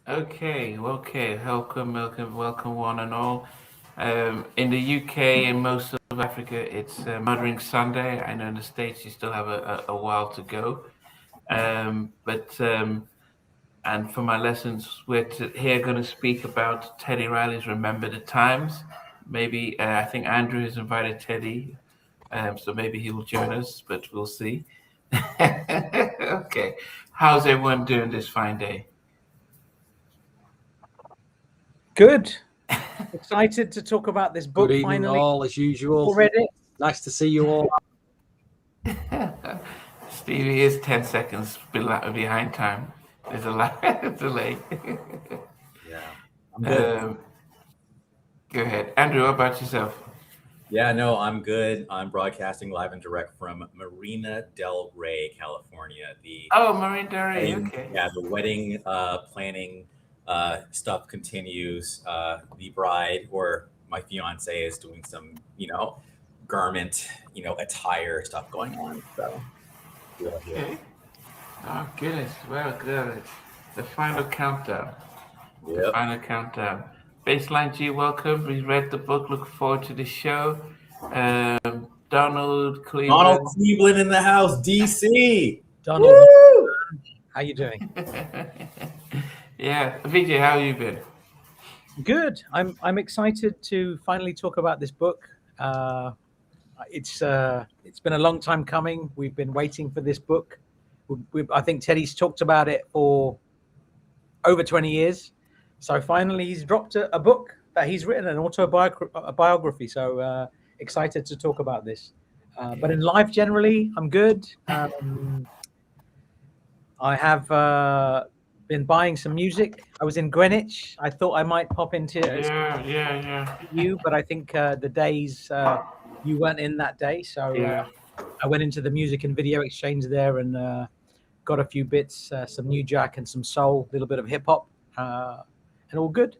Okay, welcome, one and all. In the UK and most of Africa, it's Mothering Sunday. I know in the States you still have a while to go. But and for my lessons, here going to speak about Teddy Riley's "Remember the Times." Maybe I think Andrew has invited Teddy, so maybe he will join us, but we'll see. Okay, how's everyone doing this fine day? Good. Excited to talk about this book. Good evening, finally. all, as usual. All read it. Nice to see you all. Stevie is 10 seconds behind time. There's a lot delay. Yeah, I'm good. Go ahead. Andrew, what about yourself? Yeah, no, I'm good. I'm broadcasting live and direct from Marina del Rey, California. Marina del Rey, wedding, okay. Yeah, the wedding planning stuff continues. The bride, or my fiance, is doing some, garment, attire stuff going on. So, yeah. Okay. Oh, goodness. Well, good. The final countdown. The Yep. final countdown. Baseline G, welcome. We read the book. Look forward to the show. Donald Cleveland. Donald Cleveland in the house, DC. Donald, Woo! how you doing? Yeah, Vijay, how you been? Good. I'm excited to finally talk about this book. It's been a long time coming. We've been waiting for this book. I think Teddy's talked about it for over 20 years. So finally, he's dropped a book that he's written, an autobiography. So excited to talk about this. But in life, generally, I'm good. I have been buying some music. I was in Greenwich. I thought I might pop into you, but I think the days you weren't in that day. So I went into the music and video exchange there and got a few bits, some new jack and some soul, a little bit of hip hop. And all good.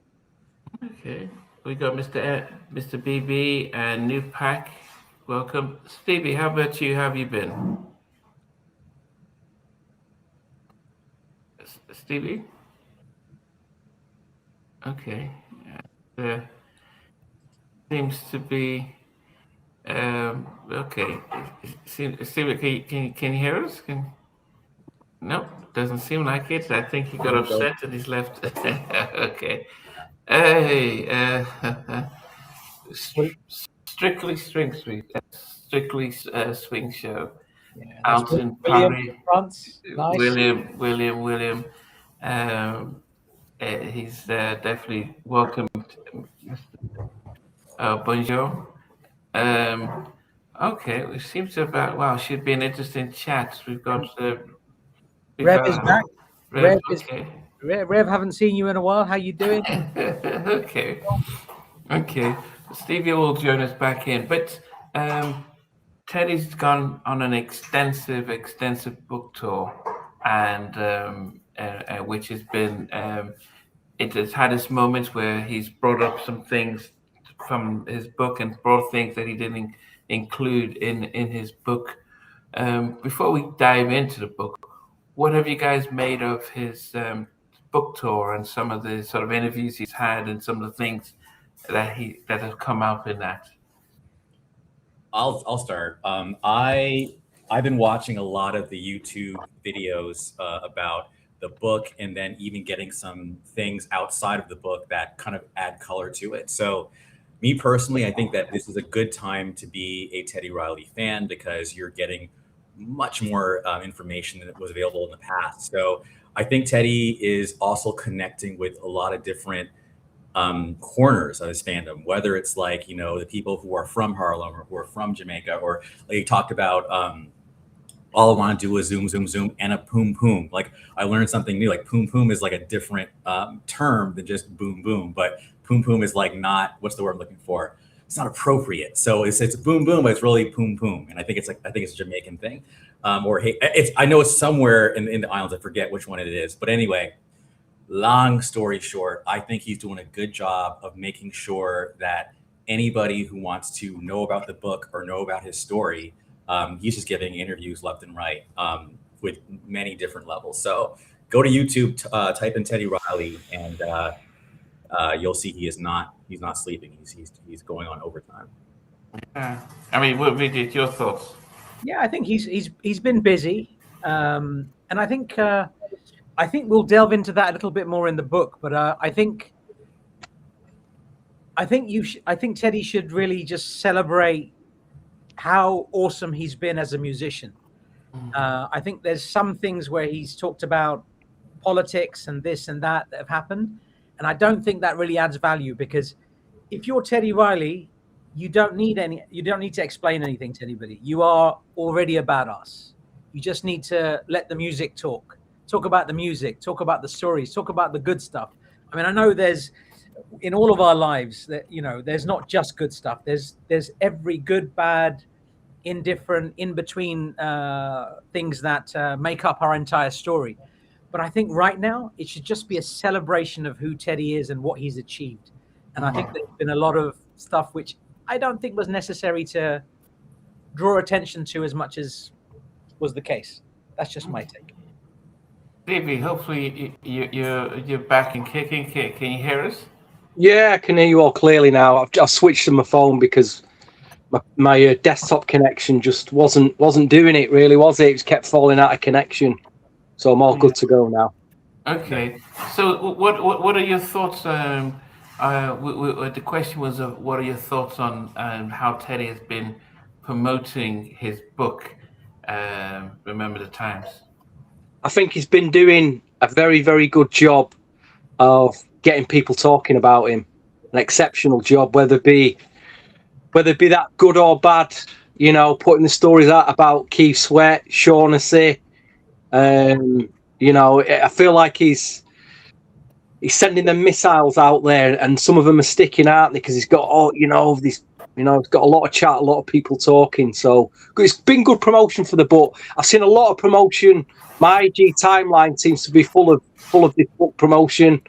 Okay, we got Mr. BB and New Pack. Welcome, Stevie. How about you? How have you been, Stevie? Okay, seems to be okay. Stevie, can you hear us? Nope, doesn't seem like it. I think he got upset and he's left. Okay. Hey, strictly swing show. Yeah, Out in Paris. France. Nice. William. He's definitely welcome. Bonjour. Okay, it seems to about. Wow, should be an interesting chat. We've got. Rev is back. Rev, okay. Rev, haven't seen you in a while. How you doing? Okay. Stevie will join us back in, but Teddy's gone on an extensive book tour, and which has been. It has had its moments where he's brought up some things from his book and brought things that he didn't include in his book. Before we dive into the book, what have you guys made of his book tour and some of the sort of interviews he's had and some of the things that have come out in that? I'll start. I've been watching a lot of the YouTube videos about the book, and then even getting some things outside of the book that kind of add color to it. So me personally, I think that this is a good time to be a Teddy Riley fan because you're getting much more information than was available in the past. So I think Teddy is also connecting with a lot of different corners of his fandom, whether it's like, the people who are from Harlem or who are from Jamaica, or like he talked about all I want to do is zoom, zoom, zoom, and a poom, poom. Like I learned something new. Like poom, poom is like a different term than just boom, boom. But poom, poom is like not, what's the word I'm looking for? It's not appropriate. So it's boom, boom, but it's really poom, poom. And I think it's a Jamaican thing. Or hey, I know it's somewhere in the islands. I forget which one it is. But anyway, long story short, I think he's doing a good job of making sure that anybody who wants to know about the book or know about his story, he's just giving interviews left and right with many different levels. So go to YouTube, type in Teddy Riley, and you'll see he's not sleeping. He's going on overtime. Yeah. I mean, what Vijay, your thoughts? Yeah, I think he's been busy, and I think we'll delve into that a little bit more in the book. But I think Teddy should really just celebrate how awesome he's been as a musician. I think there's some things where he's talked about politics and this and that have happened, and I don't think that really adds value, because if you're Teddy Riley, you don't need to explain anything to anybody. You are already a badass. You just need to let the music talk about the music, talk about the stories, talk about the good stuff. I mean, I know there's in all of our lives that, you know, there's not just good stuff. There's every good, bad, indifferent, in between things that make up our entire story. But I think right now it should just be a celebration of who Teddy is and what he's achieved. And I think there's been a lot of stuff which I don't think was necessary to draw attention to as much as was the case. That's just my take. Davey, hopefully you're back and kicking. Can you hear us? Yeah, I can hear you all clearly now. I've switched to my phone because my desktop connection just wasn't doing it, really, was it? It kept falling out of connection. So I'm all good to go now. Okay. So what are your thoughts? The question was, what are your thoughts on how Teddy has been promoting his book, Remember the Times? I think he's been doing a very, very good job of getting people talking about him. An exceptional job, whether it be that good or bad, you know, putting the stories out about Keith Sweat, Shaughnessy. You know, I feel like he's sending them missiles out there, and some of them are sticking out because he's got he's got a lot of chat, a lot of people talking. So it's been good promotion for the book. I've seen a lot of promotion. My IG timeline seems to be full of this book promotion.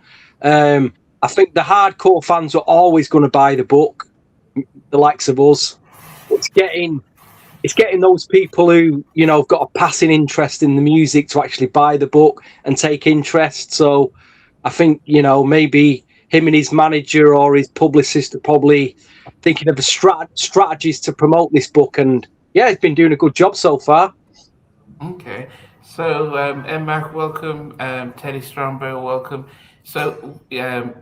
I think the hardcore fans are always going to buy the book, the likes of us. It's getting those people who, you know, have got a passing interest in the music to actually buy the book and take interest. So I think, you know, maybe him and his manager or his publicist are probably thinking of the strategies to promote this book. And yeah, he's been doing a good job so far. Okay. So, Mark, welcome. Teddy Stromberg, welcome. So,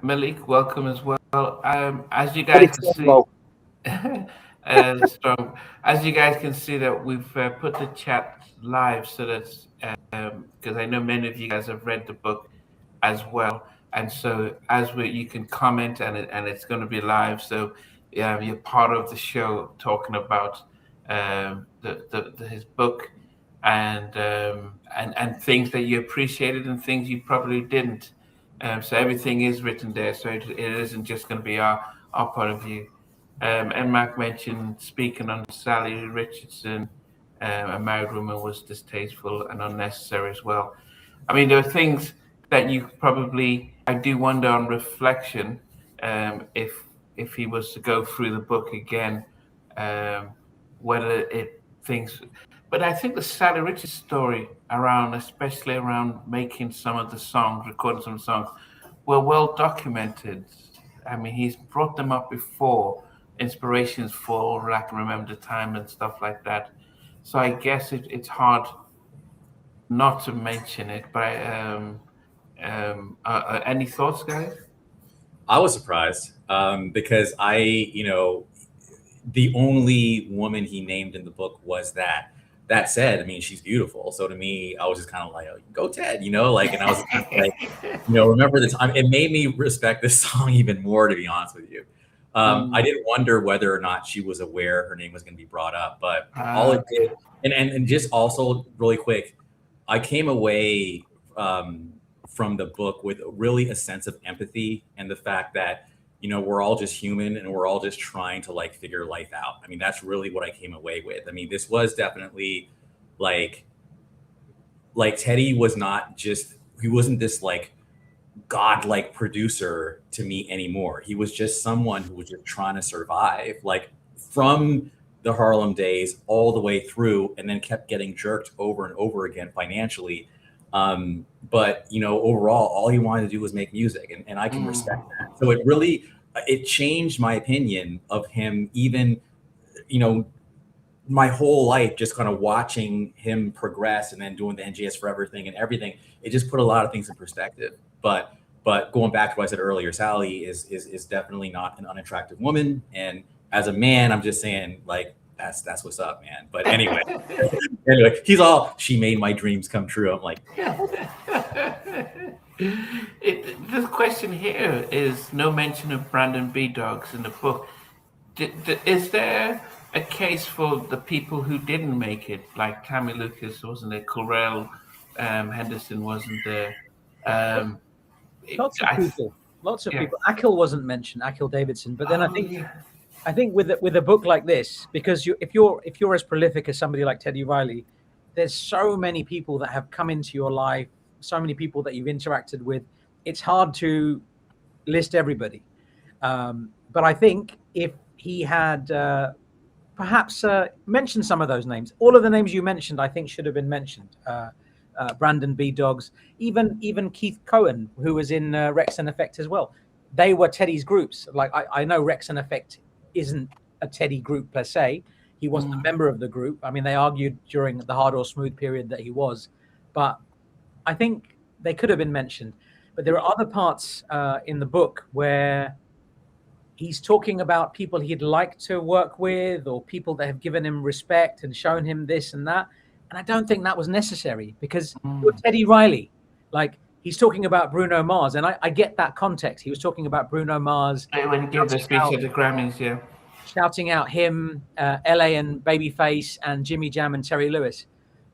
Malik, welcome as well. As you guys can see, Strong. As you guys can see, that we've put the chat live, so that's because I know many of you guys have read the book as well, and so you can comment, and it's going to be live. So you're part of the show talking about his book and things that you appreciated and things you probably didn't. So everything is written there, so it isn't just going to be our point of view. And Mark mentioned speaking on Sally Richardson, a married woman, was distasteful and unnecessary as well. I mean, there are things that you probably, I do wonder on reflection, if he was to go through the book again, whether things. But I think the Sally Richardson story especially around making some of the songs, recording some songs, were well documented. I mean, he's brought them up before, inspirations for I Can Remember the Time and stuff like that. So I guess it's hard not to mention it. But any thoughts, guys? I was surprised because the only woman he named in the book was that. That said, I mean, she's beautiful. So to me, I was just kind of like, oh, go Ted, and I was kind of like, remember the time. It made me respect this song even more, to be honest with you. I did wonder whether or not she was aware her name was going to be brought up, but all it did, and just also really quick, I came away from the book with really a sense of empathy and the fact that, we're all just human and we're all just trying to figure life out. I mean, that's really what I came away with. I mean, this was definitely like Teddy was not just, he wasn't this godlike producer to me anymore. He was just someone who was just trying to survive, from the Harlem days all the way through, and then kept getting jerked over and over again financially. But overall, all he wanted to do was make music, and I can respect that. So it changed my opinion of him. Even my whole life, just kind of watching him progress and then doing the NGS Forever thing and everything, it just put a lot of things in perspective. But going back to what I said earlier, Sally is definitely not an unattractive woman. And as a man, I'm just saying, like, that's what's up, man. But anyway, he's all, she made my dreams come true. I'm like, the question here is no mention of Brandon B. Dogs in the book. Is there a case for the people who didn't make it, like Tammy Lucas, wasn't there? Corell Henderson wasn't there. Lots of people. Akhil wasn't mentioned, Akhil Davidson. But then I think with a book like this, because if you're as prolific as somebody like Teddy Riley, there's so many people that have come into your life, so many people that you've interacted with. It's hard to list everybody. But I think if he had perhaps mentioned some of those names, all of the names you mentioned, I think should have been mentioned. Brandon B. Dogs, even Keith Cohen, who was in Rex and Effect as well. They were Teddy's groups. Like I know Rex and Effect isn't a Teddy group per se. He wasn't a member of the group. I mean, they argued during the Hard or Smooth period that he was, but I think they could have been mentioned. But there are other parts in the book where he's talking about people he'd like to work with or people that have given him respect and shown him this and that. And I don't think that was necessary because you're Teddy Riley. Like, he's talking about Bruno Mars. And I get that context. He was talking about Bruno Mars. When he gave the speech at the Grammys, yeah. Shouting out him, LA and Babyface and Jimmy Jam and Terry Lewis.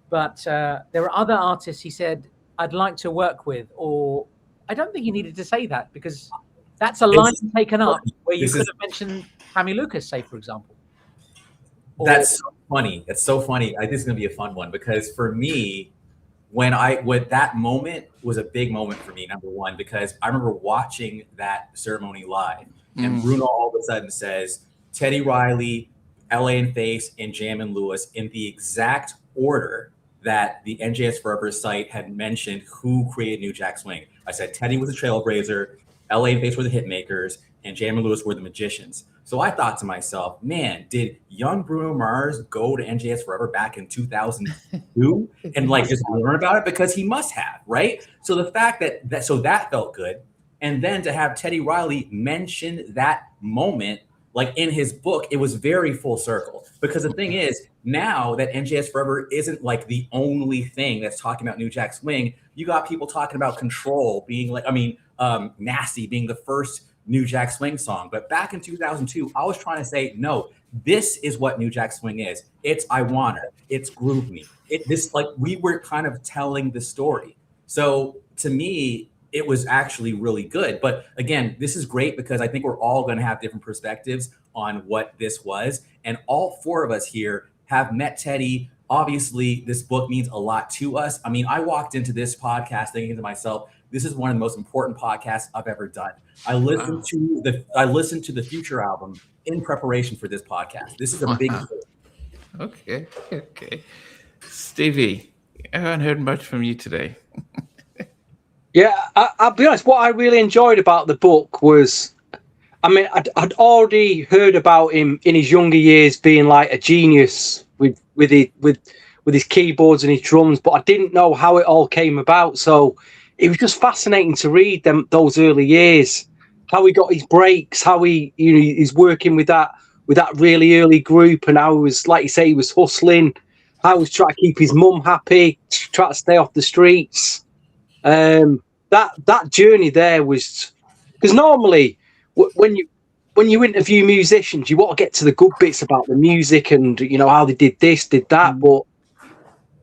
But there are other artists he said, I'd like to work with. Or I don't think he needed to say that because that's a line taken up where you could have mentioned Tammy Lucas, say, for example. That's so funny. It's so funny. I think it's going to be a fun one because for me, when that moment was a big moment for me, number one, because I remember watching that ceremony live and Bruno all of a sudden says, Teddy Riley, LA and Face, and Jam and Lewis in the exact order that the NJS Forever site had mentioned who created New Jack Swing. I said Teddy was a trailblazer, LA and Face were the hit makers, and Jam and Lewis were the magicians. So I thought to myself, man, did young Bruno Mars go to NJS Forever back in 2002 and like just learn about it? Because he must have, right? So the fact that felt good. And then to have Teddy Riley mention that moment, like in his book, it was very full circle. Because the thing is, now that NJS Forever isn't like the only thing that's talking about New Jack Swing, you got people talking about Control being like, Nasty being the first New Jack Swing song. But back in 2002, I was trying to say, no, this is what New Jack Swing is. It's I Want Her. It's Groove Me. We were kind of telling the story. So to me, it was actually really good. But again, this is great because I think we're all going to have different perspectives on what this was. And all four of us here have met Teddy. Obviously, this book means a lot to us. I mean, I walked into this podcast thinking to myself, this is one of the most important podcasts I've ever done. I listened to the Future album in preparation for this podcast. This is a big deal. Okay. Stevie, I haven't heard much from you today. Yeah, I'll be honest. What I really enjoyed about the book was, I'd already heard about him in his younger years being like a genius with his keyboards and his drums, but I didn't know how it all came about. So it was just fascinating to read those early years, how he got his breaks, how he's working with that really early group, and how he was, like you say, he was hustling, how he was trying to keep his mum happy, try to stay off the streets. That journey there was, because normally when you interview musicians, you want to get to the good bits about the music and how they did this, did that, but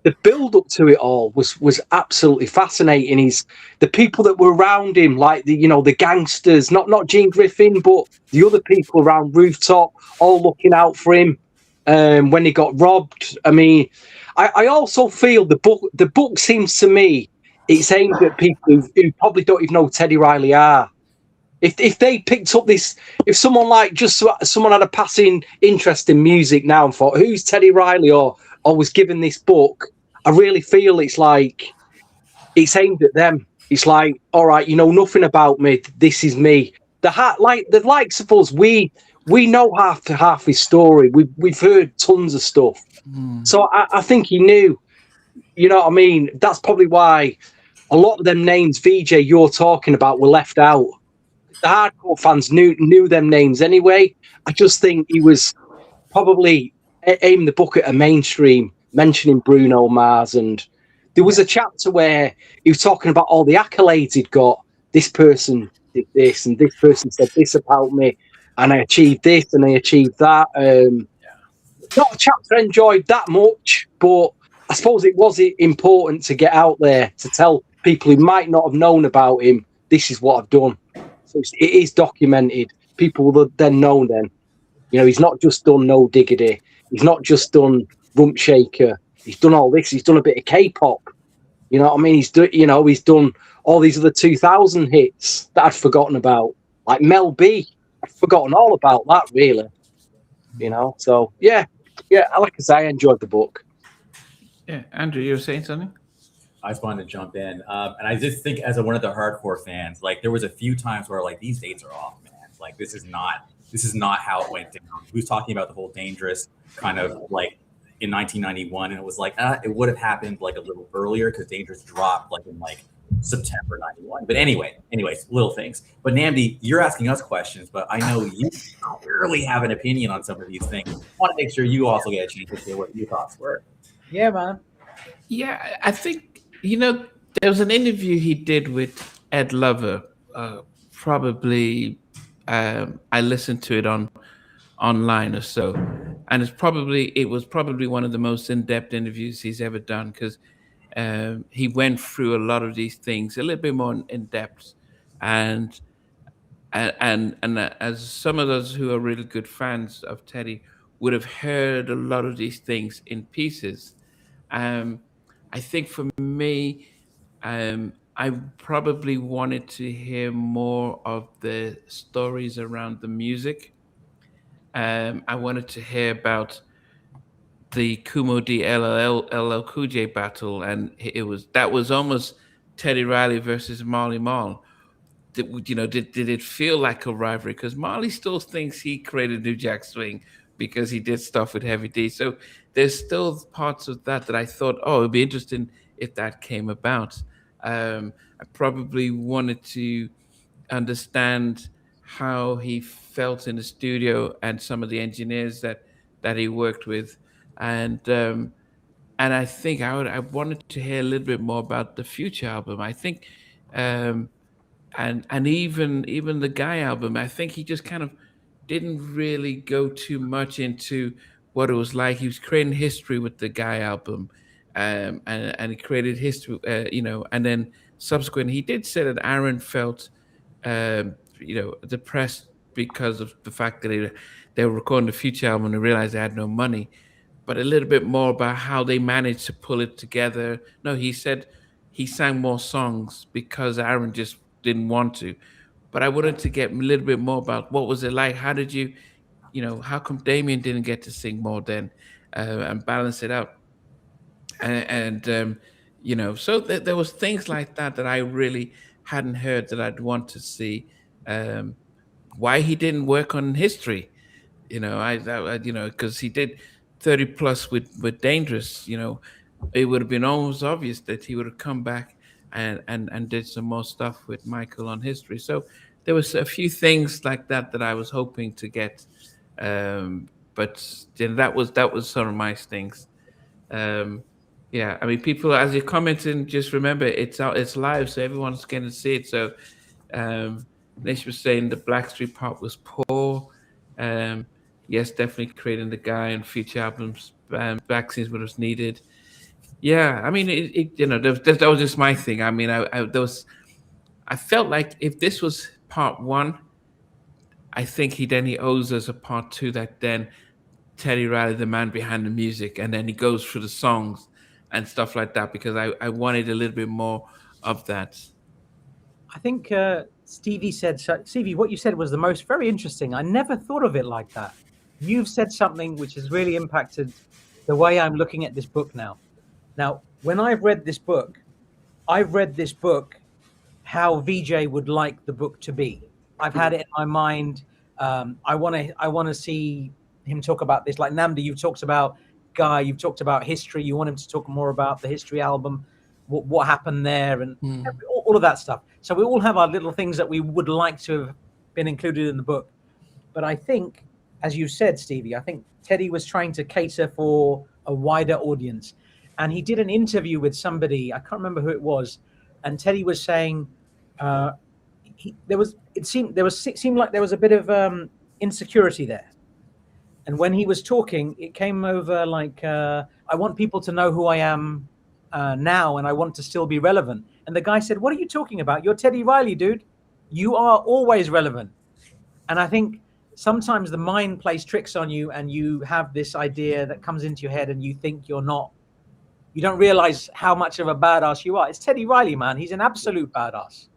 the build up to it all was absolutely fascinating. The people that were around him, like the gangsters, not Gene Griffin, but the other people around Rooftop, all looking out for him when he got robbed. I mean, I also feel the book seems to me it's aimed at people who probably don't even know who Teddy Riley are. If they picked up this, if someone had a passing interest in music now and thought, who's Teddy Riley, or was given this book, I really feel it's like it's aimed at them. It's like, all right, you know nothing about me. This is me. The likes of us, we know half his story. We've heard tons of stuff. So I think he knew. You know what I mean? That's probably why a lot of them names, VJ, you're talking about, were left out. The hardcore fans knew them names anyway. I just think he was probably aiming the book at a mainstream, mentioning Bruno Mars, and there was a chapter where he was talking about all the accolades he'd got. This person did this, and this person said this about me, and I achieved this, and I achieved that. Not a chapter I enjoyed that much, but I suppose it was important to get out there to tell people who might not have known about him, this is what I've done. So it is documented. People will then know then. You know, he's not just done No Diggity. He's not just done Rump Shaker. He's done all this. He's done a bit of K-pop. You know what I mean? He's done all these other 2000 hits that I'd forgotten about, like Mel B. I'd forgotten all about that, really. You know, so yeah. Like I say, I enjoyed the book. Yeah, Andrew, you were saying something? I just wanted to jump in, and I just think as one of the hardcore fans, like there was a few times where like these dates are off, man. Like this is not how it went down. He was talking about the whole Dangerous kind of like in 1991, and it was like it would have happened like a little earlier because Dangerous dropped like in like September 91. But anyways, little things. But Namdi, you're asking us questions, but I know you clearly have an opinion on some of these things. I want to make sure you also get a chance to say what your thoughts were. Yeah, man. Yeah, I think, there was an interview he did with Ed Lover. Probably, I listened to it online or so, and it was probably one of the most in-depth interviews he's ever done because he went through a lot of these things a little bit more in depth, and as some of those who are really good fans of Teddy would have heard a lot of these things in pieces. I think for me, I probably wanted to hear more of the stories around the music. I wanted to hear about the Kumo D LL Cool J battle, and that was almost Teddy Riley versus Marley Marl. Did it feel like a rivalry? Because Marley still thinks he created New Jack Swing because he did stuff with Heavy D. So there's still parts of that I thought, it'd be interesting if that came about. I probably wanted to understand how he felt in the studio and some of the engineers that he worked with, and I think I wanted to hear a little bit more about the Future album. I think. And even the Guy album, I think he just kind of didn't really go too much into what it was like. He was creating history with the Guy album, and he created history, and then subsequently he did say that Aaron felt, depressed because of the fact that they were recording the Future album and they realized they had no money. But a little bit more about how they managed to pull it together. No, he said he sang more songs because Aaron just didn't want to. But I wanted to get a little bit more about what was it like. How did you, how come Damien didn't get to sing more then, and balance it out? And so there was things like that I really hadn't heard that I'd want to see. Why he didn't work on history, because he did 30 plus with Dangerous. It would have been almost obvious that he would have come back and did some more stuff with Michael on history. So there was a few things like that I was hoping to get, but then that was some of my things. Yeah, I mean, people, as you're commenting, just remember it's live, so everyone's going to see it. So Nish was saying the Blackstreet part was poor. Yes, definitely creating the Guy and Future albums, vaccines what was needed. Yeah, I mean, that was just my thing. I mean, I felt like if this was part one, I think he owes us a part two that then Teddy Riley, the man behind the music, and then he goes through the songs and stuff like that, because I wanted a little bit more of that. I think Stevie, what you said was the most very interesting. I never thought of it like that. You've said something which has really impacted the way I'm looking at this book now. Now, when I've read this book, I've read this book how VJ would like the book to be. I've had it in my mind. I want to see him talk about this. Like Namdi, you've talked about Guy, you've talked about history. You want him to talk more about the history album, what happened there, and all of that stuff. So we all have our little things that we would like to have been included in the book. But I think, as you said, Stevie, I think Teddy was trying to cater for a wider audience. And he did an interview with somebody, I can't remember who it was, and Teddy was saying it seemed like there was a bit of insecurity there. And when he was talking, it came over like, I want people to know who I am now, and I want to still be relevant. And the guy said, "What are you talking about? You're Teddy Riley, dude. You are always relevant." And I think sometimes the mind plays tricks on you, and you have this idea that comes into your head, and you think you don't realize how much of a badass you are. It's Teddy Riley, man. He's an absolute badass.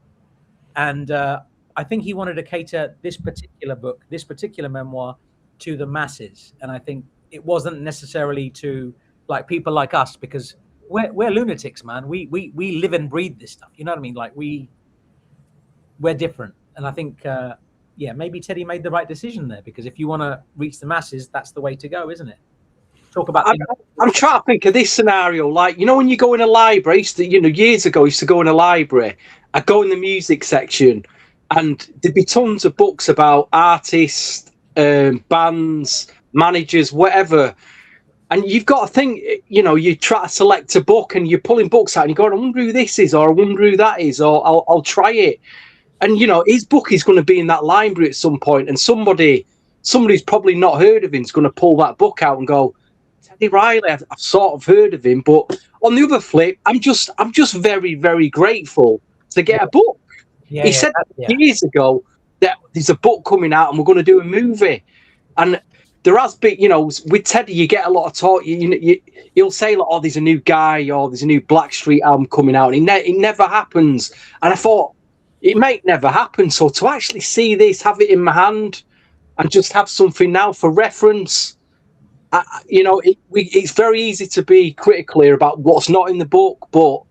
And I think he wanted to cater this particular book, this particular memoir, to the masses. And I think it wasn't necessarily to like people like us, because we're lunatics, man. We live and breathe this stuff. You know what I mean? Like we're different. And I think, maybe Teddy made the right decision there, because if you want to reach the masses, that's the way to go, isn't it? Talk about. I'm trying to think of this scenario. Like, you know, when you go in a library, years ago, I used to go in a library. I'd go in the music section, and there'd be tons of books about artists, bands, managers, whatever. And you've got to think, you try to select a book, and you're pulling books out, and you go, "I wonder who this is," or "I wonder who that is," or I'll try it. And his book is going to be in that library at some point, and somebody's probably not heard of him is going to pull that book out and go, "Teddy Riley, I've sort of heard of him." But on the other flip, I'm just very, very grateful to get a book. He said years ago that there's a book coming out and we're going to do a movie. And there has been, with Teddy, you get a lot of talk. He'll say, like, "Oh, there's a new guy," or "There's a new Blackstreet album coming out." And it never happens. And I thought, it might never happen. So to actually see this, have it in my hand, and just have something now for reference, it's very easy to be critical here about what's not in the book, but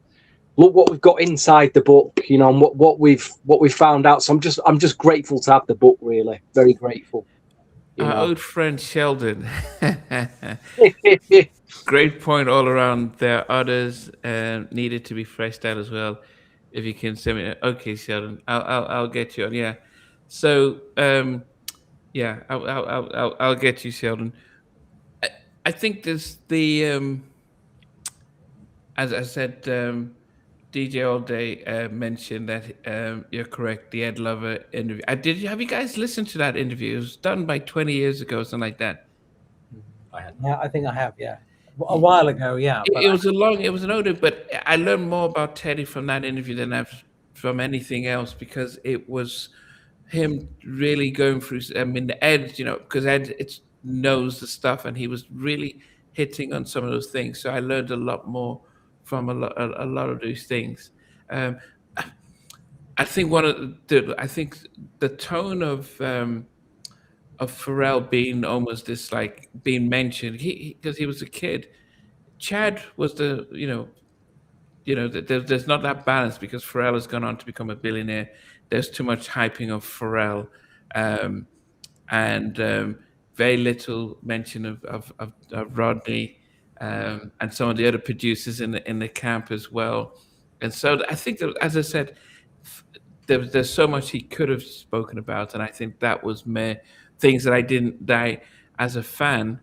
look what we've got inside the book, and what we've found out. So I'm just grateful to have the book, really, very grateful. Our old friend Sheldon. Great point all around. There are others needed to be fleshed out as well. If you can send me, okay, Sheldon, I'll get you on. Yeah, so I'll get you, Sheldon. I think there's as I said, DJ All Day mentioned that you're correct. The Ed Lover interview. Have you guys listened to that interview? It was done by 20 years ago, something like that. Yeah, I think I have. Yeah, a while ago. Yeah, it was an older, but I learned more about Teddy from that interview than I've from anything else, because it was him really going through. I mean, Ed, because Ed knows the stuff, and he was really hitting on some of those things. So I learned a lot more from a lot of these things. I think the tone of Pharrell being almost this, like, being mentioned, because he was a kid. Chad was there's not that balance, because Pharrell has gone on to become a billionaire. There's too much hyping of Pharrell, and very little mention of Rodney, and some of the other producers in the camp as well. And so I think that, as I said, there's so much he could have spoken about, and I think that was things that I as a fan,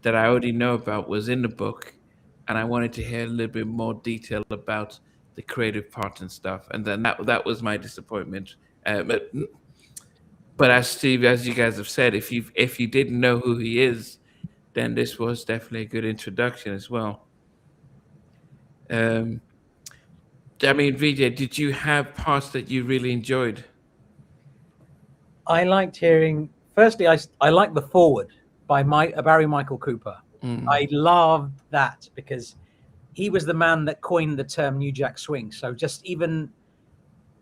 that I already know about, was in the book, and I wanted to hear a little bit more detail about the creative part and stuff. And then that was my disappointment. But as you guys have said, if you didn't know who he is, then this was definitely a good introduction as well. I mean, Vijay, did you have parts that you really enjoyed? I liked hearing. Firstly, I liked the foreword by Barry Michael Cooper. I loved that, because he was the man that coined the term New Jack Swing. So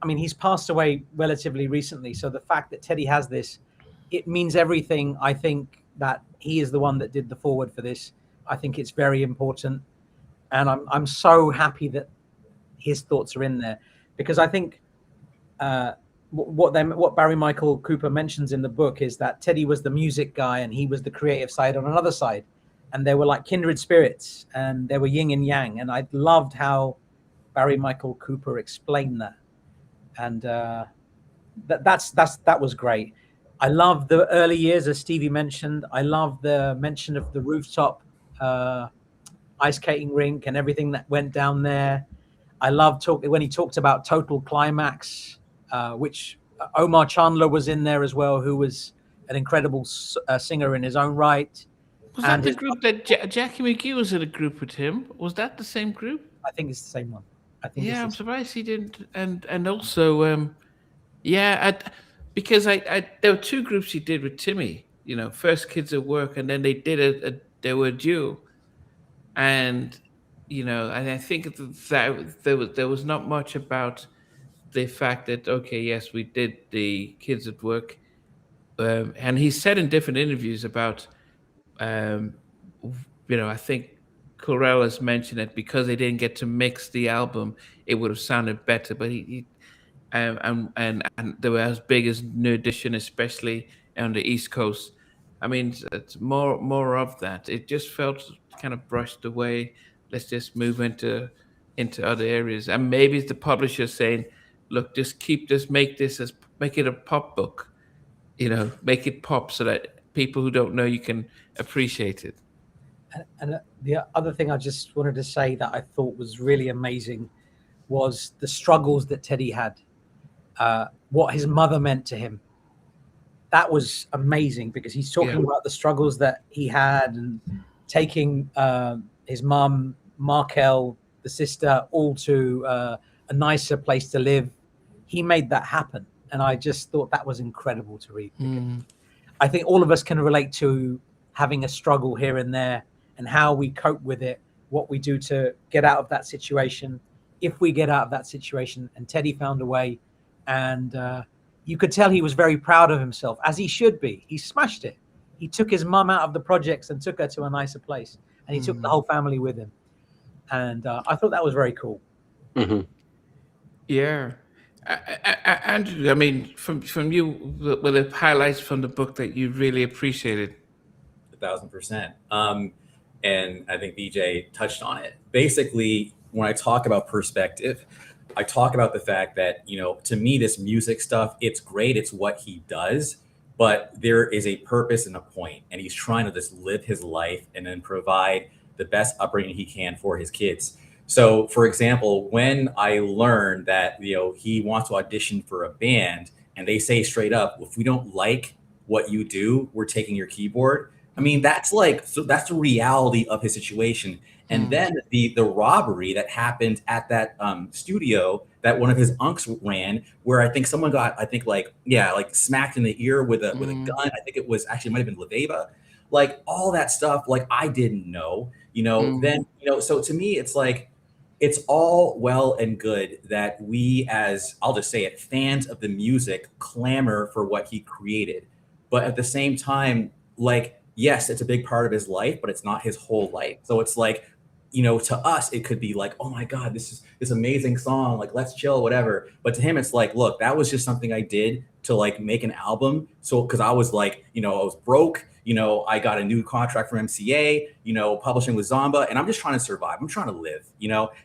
he's passed away relatively recently. So the fact that Teddy has this, it means everything. I think that he is the one that did the foreword for this. I think it's very important. And I'm so happy that his thoughts are in there, because I think what Barry Michael Cooper mentions in the book is that Teddy was the music guy and he was the creative side on another side, and they were like kindred spirits and they were yin and yang. And I loved how Barry Michael Cooper explained that, and that was great. I love the early years, as Stevie mentioned. I love the mention of the rooftop ice skating rink and everything that went down there. I love when he talked about Total Climax, which Omar Chandler was in there as well, who was an incredible singer in his own right. Was that the group that Jackie McGee was in a group with him? Was that the same group? I think it's the same one. I think. Yeah, I'm surprised he didn't. And also, because I there were two groups he did with Timmy. You know, first Kids at Work, and then they did they were a duo. And and I think that there was not much about the fact that, okay, yes, we did the Kids at Work, and he said in different interviews about, I think Corell has mentioned it, because they didn't get to mix the album, it would have sounded better. But and they were as big as New Edition, especially on the East Coast. I mean, it's more of that. It just felt kind of brushed away. Let's just move into other areas. And maybe it's the publisher saying, look, just make it a pop book, make it pop so that people who don't know you can appreciate it. And the other thing I just wanted to say that I thought was really amazing was the struggles that Teddy had, what his mother meant to him. That was amazing, because he's talking about the struggles that he had, and taking his mum, Markel, the sister, all to a nicer place to live. He made that happen. And I just thought that was incredible to read. I think all of us can relate to having a struggle here and there, and how we cope with it, what we do to get out of that situation, if we get out of that situation. And Teddy found a way, and you could tell he was very proud of himself, as he should be. He smashed it. He took his mum out of the projects and took her to a nicer place, and he took the whole family with him. And I thought that was very cool. Mm-hmm. Yeah. Andrew, I mean, from you, were the highlights from the book that you really appreciated? 1,000%. And I think BJ touched on it. Basically, when I talk about perspective, I talk about the fact that, to me, this music stuff, it's great. It's what he does, but there is a purpose and a point, and he's trying to just live his life and then provide the best upbringing he can for his kids. So, for example, when I learned that, he wants to audition for a band, and they say straight up, if we don't like what you do, we're taking your keyboard. I mean, that's the reality of his situation. And then the robbery that happened at that studio that one of his unks ran, where I think someone got, smacked in the ear with a gun. I think it was actually, it might have been Leveva. Like, all that stuff, like, I didn't know, then, so to me, it's like, it's all well and good that we, as, I'll just say it, fans of the music, clamor for what he created. But at the same time, like, yes, it's a big part of his life, but it's not his whole life. So it's like, to us, it could be like, oh my God, this is this amazing song, like, let's chill, whatever. But to him, it's like, look, that was just something I did to, like, make an album. So, because I was like, I was broke, I got a new contract from MCA, publishing with Zomba, and I'm just trying to survive. I'm trying to live,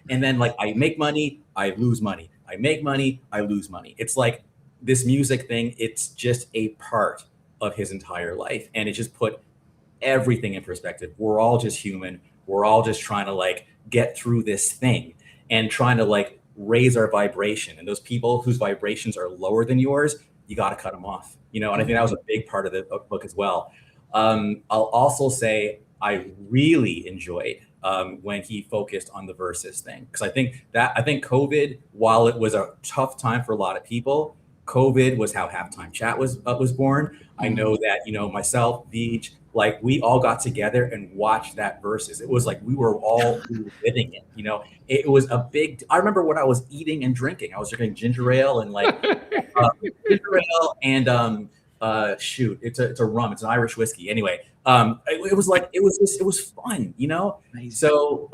and then, like, I make money, I lose money. I make money, I lose money. It's like this music thing, it's just a part of his entire life. And it just put everything in perspective. We're all just human. We're all just trying to, like, get through this thing and trying to, like, raise our vibration. And those people whose vibrations are lower than yours, you got to cut them off, and I think that was a big part of the book as well. I'll also say I really enjoyed when he focused on the verses thing, because I think COVID, while it was a tough time for a lot of people, COVID was how Halftime Chat was born. I know that, myself, Beach, like, we all got together and watched that verses. It was like we were living it. It was a big. I remember what I was eating and drinking. I was drinking ginger ale and, like, ginger ale and shoot, it's a rum, it's an Irish whiskey. Anyway, it was fun, you know. Amazing. So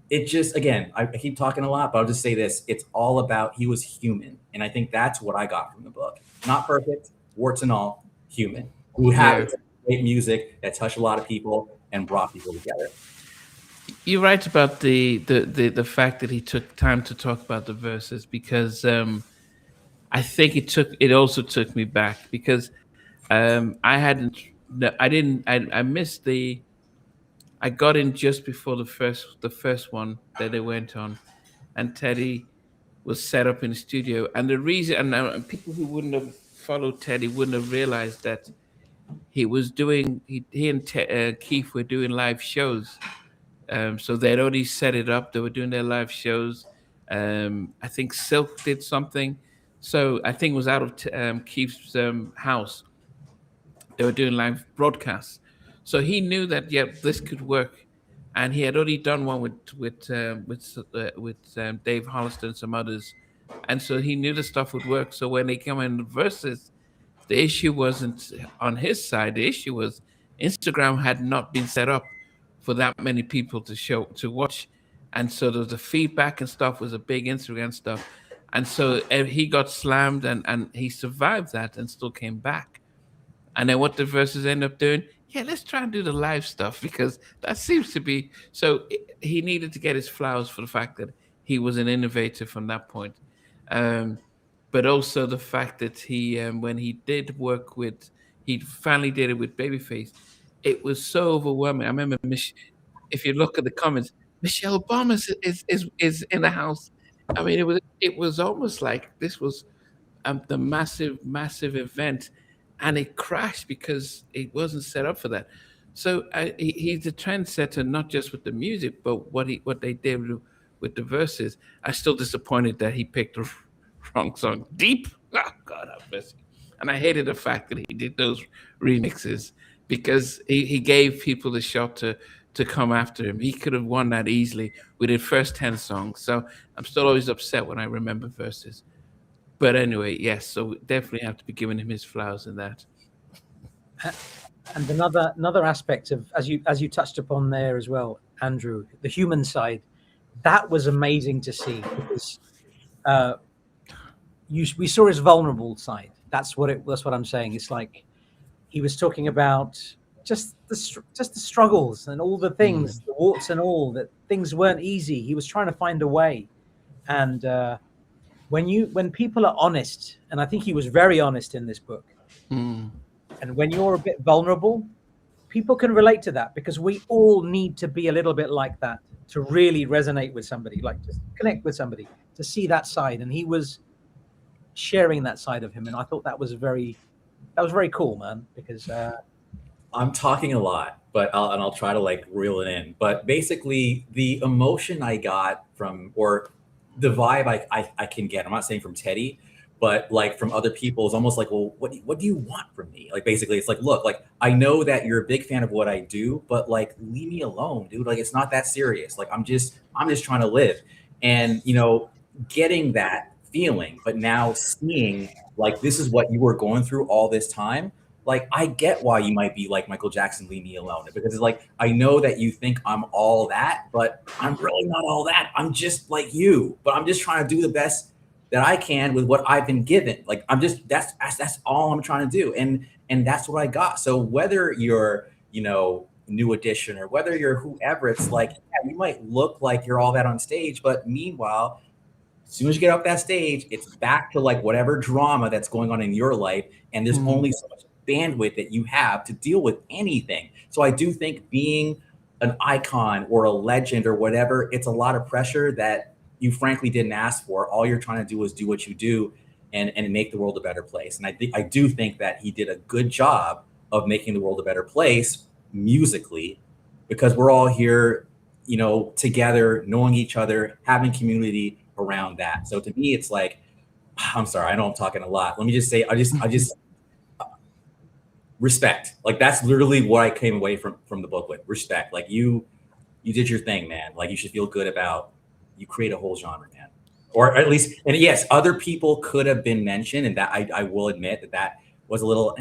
it just, again, I keep talking a lot, but I'll just say this: it's all about, he was human, and I think that's what I got from the book. Not perfect, warts and all, human, who had great music that touched a lot of people and brought people together. You're right about the fact that he took time to talk about the verses, because I think it also took me back, because I missed I got in just before the first one that they went on, and Teddy was set up in the studio. And the reason, and people who wouldn't have followed Teddy wouldn't have realized that he and Keith were doing live shows. So they'd already set it up. They were doing their live shows. I think Silk did something. So I think it was out of Keith's house. They were doing live broadcasts. So he knew that, this could work. And he had already done one with Dave Hollister and some others. And so he knew the stuff would work. So when they come in the verses, the issue wasn't on his side. The issue was Instagram had not been set up for that many people to watch. And so the feedback and stuff was a big Instagram stuff. And so he got slammed, and he survived that and still came back. And then what the verses end up doing, let's try and do the live stuff, because that seems to be, so he needed to get his flowers for the fact that he was an innovator from that point. But also the fact that he, when he did work with, he finally did it with Babyface, it was so overwhelming. I remember, if you look at the comments, Michelle Obama is in the house. I mean, it was almost like this was the massive event, and it crashed because it wasn't set up for that. So he's a trendsetter, not just with the music, but what they did with the verses. I'm still disappointed that he picked the wrong song, Deep. Oh, God have mercy. And I hated the fact that he did those remixes, because he gave people the shot to come after him. He could have won that easily with his first 10 songs. So I'm still always upset when I remember verses. But anyway, yes, so definitely have to be giving him his flowers in that. And another aspect of, as you touched upon there as well, Andrew, the human side, that was amazing to see, because we saw his vulnerable side. That's what I'm saying. It's like he was talking about just the struggles and all the things, the warts and all, that things weren't easy. He was trying to find a way, and when people are honest, and I think he was very honest in this book, and when you're a bit vulnerable, people can relate to that, because we all need to be a little bit like that to really resonate with somebody, like just connect with somebody, to see that side. And he was sharing that side of him, and I thought that was very cool, man, because I'm talking a lot, but I'll try to like reel it in. But basically, the emotion I got from, or the vibe I can get, I'm not saying from Teddy, but like from other people, is almost like, well, what do you want from me? Like, basically, it's like, look, like, I know that you're a big fan of what I do, but like, leave me alone, dude. Like, it's not that serious. Like, I'm just trying to live. And, you know, getting that feeling, but now seeing like, this is what you were going through all this time. Like, I get why you might be like Michael Jackson, leave me alone, because it's like, I know that you think I'm all that, but I'm really not all that. I'm just like you, but I'm just trying to do the best that I can with what I've been given. Like, that's all I'm trying to do. And that's what I got. So whether you're, you know, New Edition, or whether you're whoever, it's like, yeah, you might look like you're all that on stage, but meanwhile, as soon as you get off that stage, it's back to like whatever drama that's going on in your life. And there's only so much bandwidth that you have to deal with anything. So I do think being an icon or a legend or whatever, it's a lot of pressure that you frankly didn't ask for. All you're trying to do is do what you do and make the world a better place. And I do think that he did a good job of making the world a better place musically, because we're all here, you know, together, knowing each other, having community around that. So to me, it's like, I'm sorry, I know I'm talking a lot. Let me just say, I just respect. Like, that's literally what I came away from the book with. Respect. Like, you did your thing, man. Like, you should feel good about, you create a whole genre, man. Or at least, and yes, other people could have been mentioned, and that I will admit that was a little,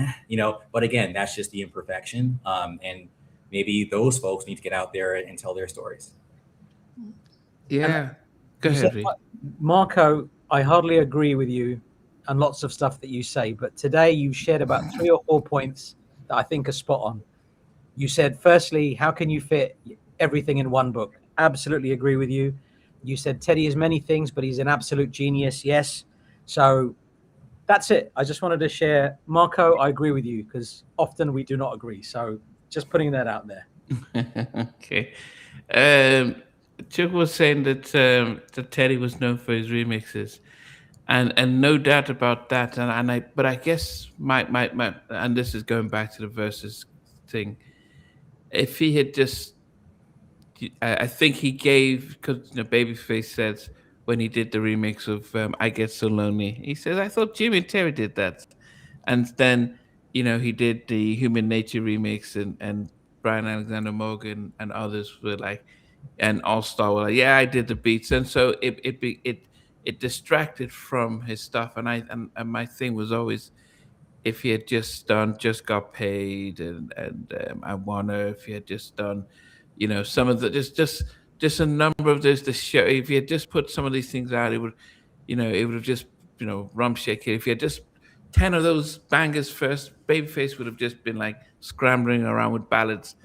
but again, that's just the imperfection. And maybe those folks need to get out there and tell their stories. Yeah. Go You ahead, said, Reed. Marco, I hardly agree with you and lots of stuff that you say, but today you shared about 3 or 4 points that I think are spot on. You said, firstly, how can you fit everything in one book? Absolutely agree with you. You said Teddy is many things, but he's an absolute genius. Yes. So that's it. I just wanted to share. Marco, I agree with you because often we do not agree. So just putting that out there. Okay. Chuck was saying that Teddy was known for his remixes, and no doubt about that. But I guess my and this is going back to the verses thing. If he had just, I think he gave, because Babyface says when he did the remix of "I Get So Lonely," he says, "I thought Jimmy and Terry did that," and then he did the Human Nature remix, and Brian Alexander Morgan and others were like, and All Star were like, "Yeah, I did the beats," and so it distracted from his stuff, and my thing was always, if he had just done Just Got Paid, and I Wanna, if he had just done some of the, just a number of those, the show, if he had just put some of these things out, it would have just rum shake it. If he had just 10 of those bangers first, Babyface would have just been like scrambling around with ballads,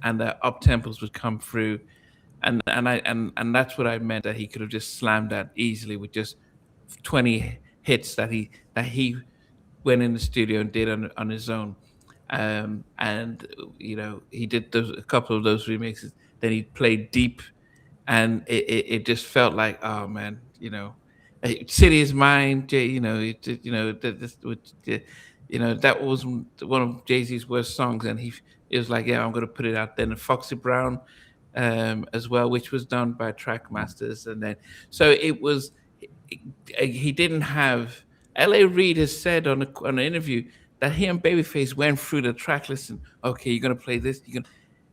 and the up tempos would come through, and that's what I meant, that he could have just slammed that easily with just 20 hits that he went in the studio and did on his own. And he did a couple of those remixes. Then he played deep, and it just felt like, oh man, City is Mine. That was one of Jay-Z's worst songs, and it was like, yeah, I'm gonna put it out. Then Foxy Brown, as well, which was done by Trackmasters, and then so it was. He didn't have. L.A. Reid has said on an interview that he and Babyface went through the track list and, okay, you're gonna play this.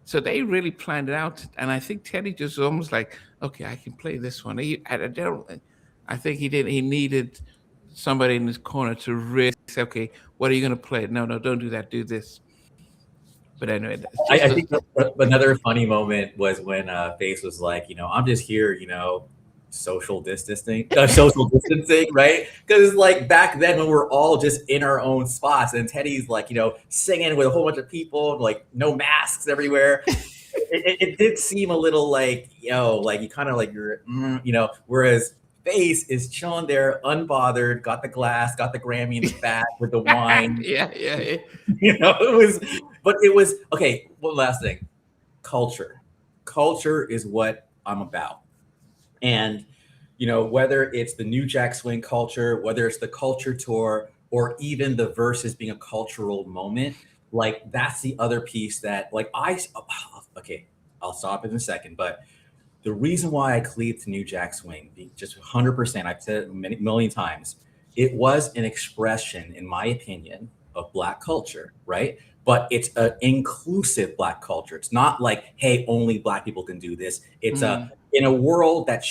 So they really planned it out, and I think Teddy just almost like, okay, I can play this one. I think he did. He needed somebody in his corner to really say, okay, what are you gonna play? No, don't do that. Do this. But anyway, I think another funny moment was when Face was like, I'm just here, social distancing, right? Because like back then when we're all just in our own spots, and Teddy's like, singing with a whole bunch of people, like no masks everywhere. It did seem a little like, like you kind of like whereas Face is chilling there, unbothered, got the glass, got the Grammy in the back with the wine. yeah. It was okay. One last thing, culture is what I'm about. And, whether it's the New Jack Swing culture, whether it's the culture tour, or even the verses being a cultural moment, like that's the other piece that like I'll stop in a second. But the reason why I cleaved to New Jack Swing, just 100%, I've said it a million times, it was an expression, in my opinion, of Black culture, right? But it's an inclusive Black culture. It's not like, hey, only Black people can do this. It's in a world that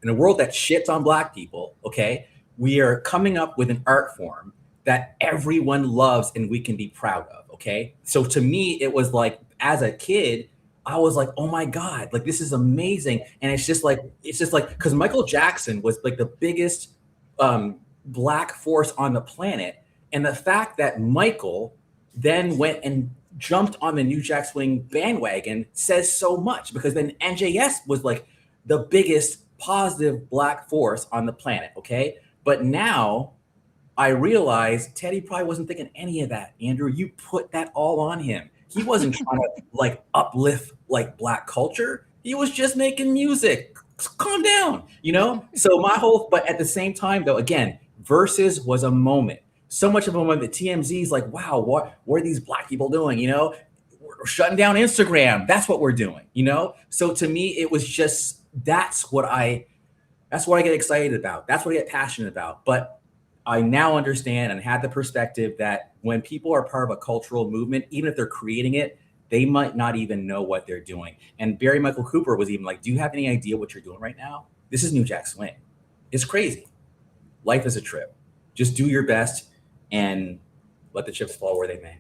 in a world that shits on Black people, okay, we are coming up with an art form that everyone loves and we can be proud of, okay? So to me, it was like, as a kid, I was like, oh my God, like this is amazing. And it's just like, because Michael Jackson was like the biggest Black force on the planet. And the fact that Michael then went and jumped on the New Jack Swing bandwagon says so much, because then NJS was like the biggest positive Black force on the planet, okay? But now I realize Teddy probably wasn't thinking any of that. Andrew, you put that all on him. He wasn't trying to like uplift like Black culture. He was just making music. Calm down, So but at the same time though, again, Versus was a moment. So much of a moment that TMZ's like, wow, what are these Black people doing? We're shutting down Instagram. That's what we're doing, So to me, it was just, that's what I get excited about. That's what I get passionate about. But I now understand and had the perspective that when people are part of a cultural movement, even if they're creating it, they might not even know what they're doing. And Barry Michael Cooper was even like, do you have any idea what you're doing right now? This is New Jack Swing. It's crazy. Life is a trip. Just do your best and let the chips fall where they may.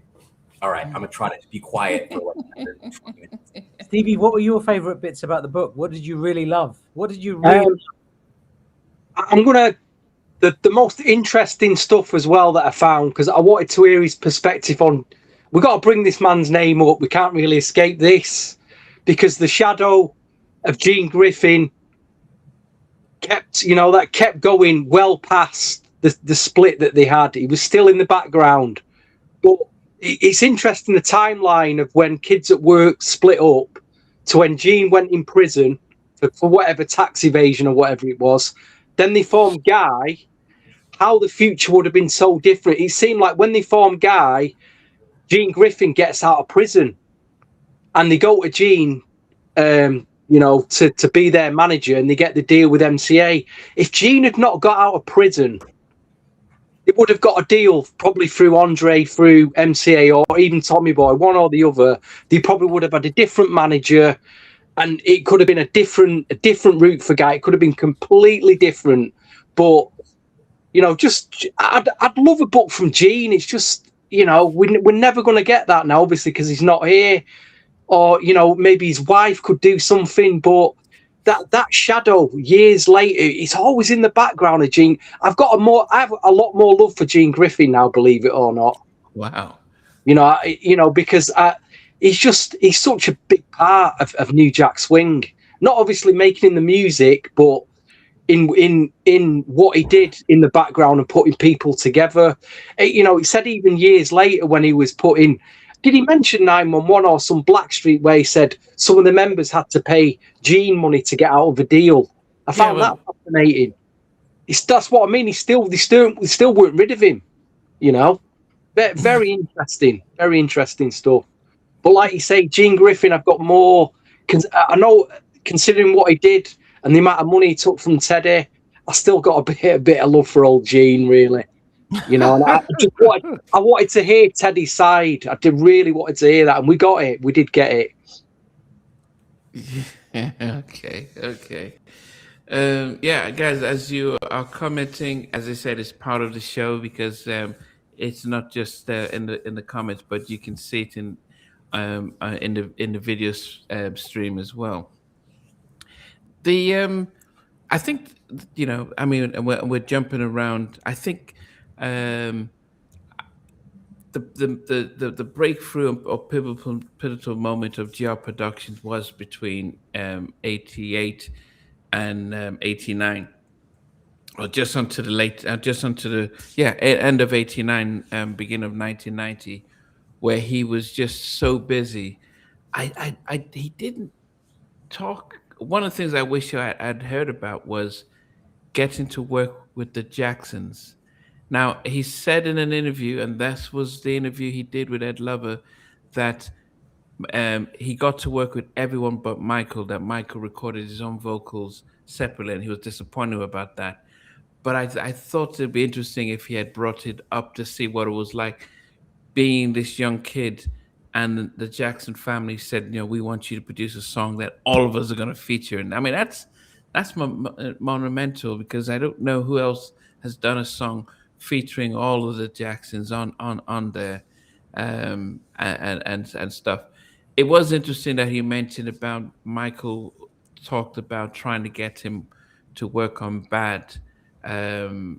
All right, I'm gonna try to be quiet for another 20 minutes. Stevie, what were your favorite bits about the book? What did you really love? What did you really? I'm gonna the most interesting stuff as well that I found, because I wanted to hear his perspective on. We got to bring this man's name up. We can't really escape this, because the shadow of Gene Griffin kept going well past the split that they had. He was still in the background, but it's interesting the timeline of when Kids at Work split up to when Gene went in prison for whatever tax evasion or whatever it was. Then they formed Guy. How the future would have been so different. It seemed like when they formed Guy, Gene Griffin gets out of prison, and they go to Gene, to be their manager, and they get the deal with MCA. If Gene had not got out of prison, it would have got a deal probably through Andre, through MCA, or even Tommy Boy, one or the other. They probably would have had a different manager, and it could have been a different route for Guy. It could have been completely different. But I'd love a book from Gene. It's just we're never going to get that now, obviously, because he's not here, or maybe his wife could do something, but. That shadow years later, it's always in the background of Gene. I have a lot more love for Gene Griffin now, believe it or not. Wow. Because he's such a big part of New Jack Swing. Not obviously making the music, but in what he did in the background and putting people together. He said even years later when he was putting. Did he mention 911 or some Blackstreet where he said some of the members had to pay Gene money to get out of a deal? I found that fascinating. That's what I mean. They still weren't rid of him. Very interesting. Very interesting stuff. But like you say, Gene Griffin, I've got more. I know, considering what he did and the amount of money he took from Teddy, I still got a bit of love for old Gene, really. And I wanted to hear Teddy's side. I did really wanted to hear that, and we got it. We did get it. Okay. Guys, as you are commenting, as I said, it's part of the show, because it's not just in the comments, but you can see it in the video stream as well. I think we're jumping around. I think. The breakthrough or pivotal moment of GR Productions was between 88 and 89, or just onto the end of 89, beginning of 1990, where he was just so busy. He didn't talk. One of the things I wish I'd heard about was getting to work with the Jacksons. Now, he said in an interview, and this was the interview he did with Ed Lover, that he got to work with everyone but Michael, that Michael recorded his own vocals separately, and he was disappointed about that. But I thought it'd be interesting if he had brought it up to see what it was like being this young kid, and the Jackson family said, we want you to produce a song that all of us are going to feature. And I mean, that's monumental, because I don't know who else has done a song featuring all of the Jacksons on there, and stuff. It was interesting that he mentioned about Michael talked about trying to get him to work on Bad. I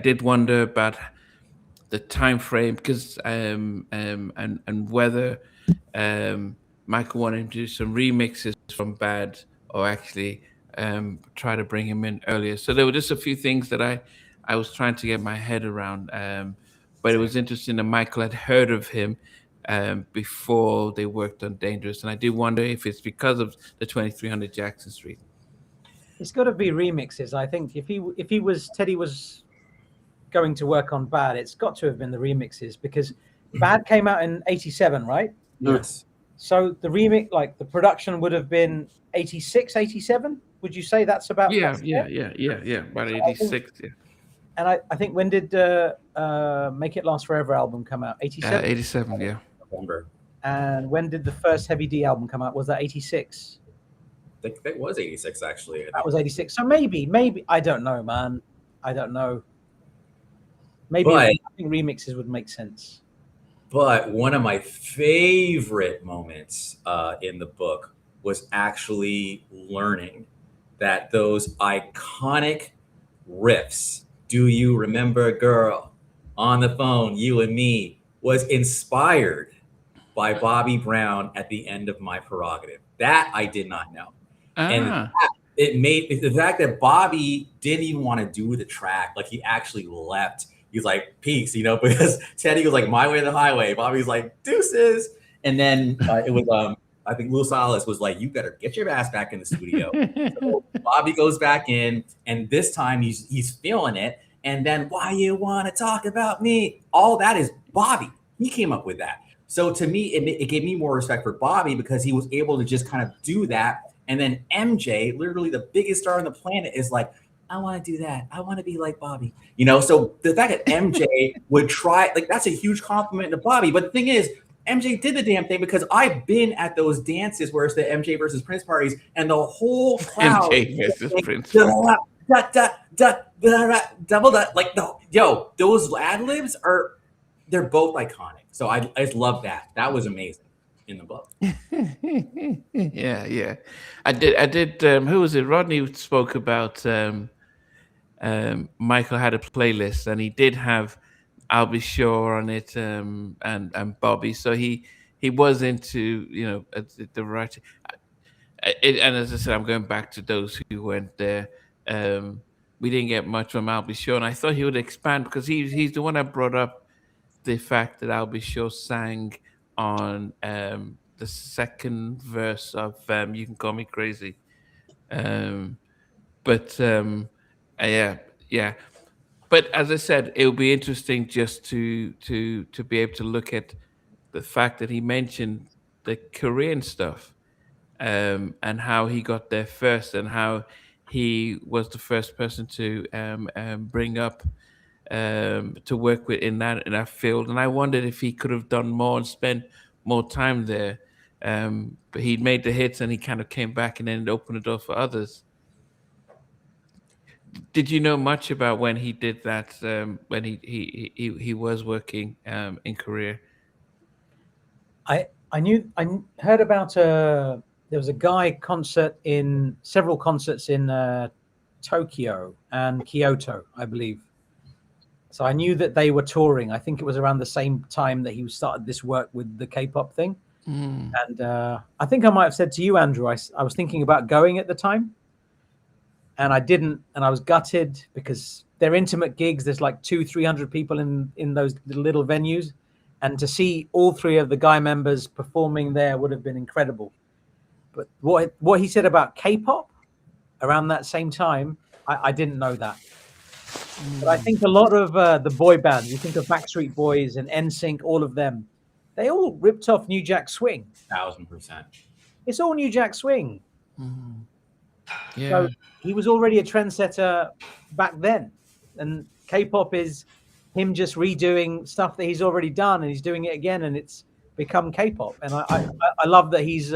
did wonder about the time frame, because and whether Michael wanted him to do some remixes from Bad, or actually try to bring him in earlier. So there were just a few things that I was trying to get my head around. But it was interesting that Michael had heard of him before they worked on Dangerous. And I do wonder if it's because of the 2300 Jackson Street. It's got to be remixes. I think if Teddy was going to work on Bad, it's got to have been the remixes, because Bad came out in 87, right? Yes. So the remix, like the production, would have been 86, 87. Would you say that's about? Yeah. About 86. Yeah. And I think, when did Make It Last Forever album come out? 87. 87. Yeah. November. And when did the first Heavy D album come out? Was that 86? I think that was 86, actually. That was 86. So maybe I don't know, man. I don't know. Maybe But- I think remixes would make sense. But one of my favorite moments in the book was actually learning that those iconic riffs, "Do you remember, girl, on the phone, you and me," was inspired by Bobby Brown at the end of My Prerogative. That I did not know. And Ah, it made the fact that Bobby didn't even want to do the track, like he actually left. He's like, peace, because Teddy was like, my way or the highway. Bobby's like, deuces. And then it was, I think Lou Salas was like, you better get your ass back in the studio. So Bobby goes back in, and this time he's feeling it. And then, why you want to talk about me? All that is Bobby. He came up with that. So to me, it gave me more respect for Bobby because he was able to just kind of do that. And then MJ, literally the biggest star on the planet, is like, I want to do that. I want to be like Bobby. So the fact that MJ would try, like, that's a huge compliment to Bobby. But the thing is, MJ did the damn thing, because I've been at those dances where it's the MJ versus Prince parties, and the whole crowd MJ versus Prince. double that, like, those ad-libs they're both iconic. So I just love that. That was amazing in the book. Yeah. I did. Who was it? Rodney spoke about Michael had a playlist, and he did have I'll Be Sure on it, and Bobby. So he was into the writing. And as I said, I'm going back to those who went there. We didn't get much from I'll Be Sure, and I thought he would expand, because he's the one that brought up the fact that I'll Be Sure sang on the second verse of You Can Call Me Crazy. Yeah. But as I said, it will be interesting just to be able to look at the fact that he mentioned the Korean stuff, and how he got there first, and how he was the first person to bring up to work with in that field. And I wondered if he could have done more and spent more time there. But he'd made the hits, and he kind of came back and then opened the door for others. Did you know much about when he did that? When he was working in Korea? I heard about there was a guy concert in several concerts in Tokyo and Kyoto, I believe. So I knew that they were touring. I think it was around the same time that he started this work with the K-pop thing. Mm. And I think I might have said to you, Andrew, I was thinking about going at the time, and I didn't, and I was gutted, because they're intimate gigs. There's like 200-300 people in those little venues, and to see all three of the Guy members performing there would have been incredible. But what he said about K-pop around that same time, I didn't know that. But I think a lot of the boy bands, you think of Backstreet Boys and NSYNC, all of them, they all ripped off New Jack Swing. 1000%. It's all New Jack Swing. Mm. Yeah. So he was already a trendsetter back then. And K-pop is him just redoing stuff that he's already done, and he's doing it again, and it's become K-pop. And I love that he's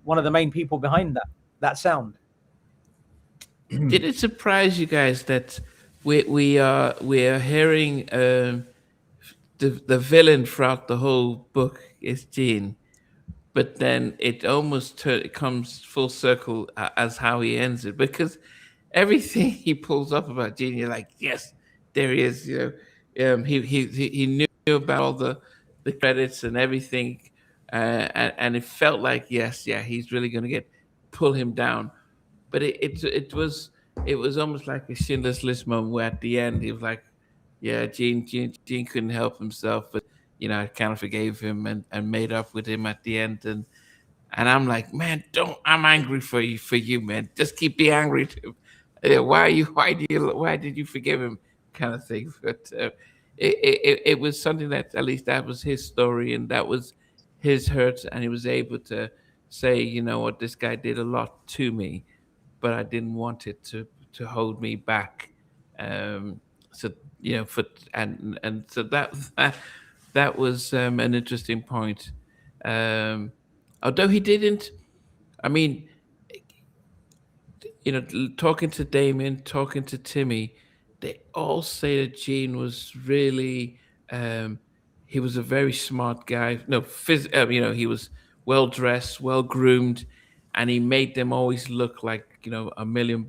one of the main people behind that sound. Did it surprise you guys that we are hearing the villain throughout the whole book is Gene, but then it almost it comes full circle as how he ends it, because everything he pulls up about Gene, you're like, yes, there he is. He knew about all the credits and everything, and it felt like, yes, he's really going to pull him down. But it was almost like a Schindler's List moment, where at the end he was like, yeah, Gene couldn't help himself, but I kind of forgave him and made up with him at the end. And I'm like, man, I'm angry for you, man. Just keep being angry to him. Why did you forgive him, kind of thing. But it was something that, at least that was his story, and that was his hurt, and he was able to say, you know what, this guy did a lot to me, but I didn't want it to hold me back. So so that was an interesting point. Although he didn't, I mean, talking to Damien, talking to Timmy, they all say that Gene was really he was a very smart guy. No, he was well dressed, well groomed, and he made them always look like $1 million.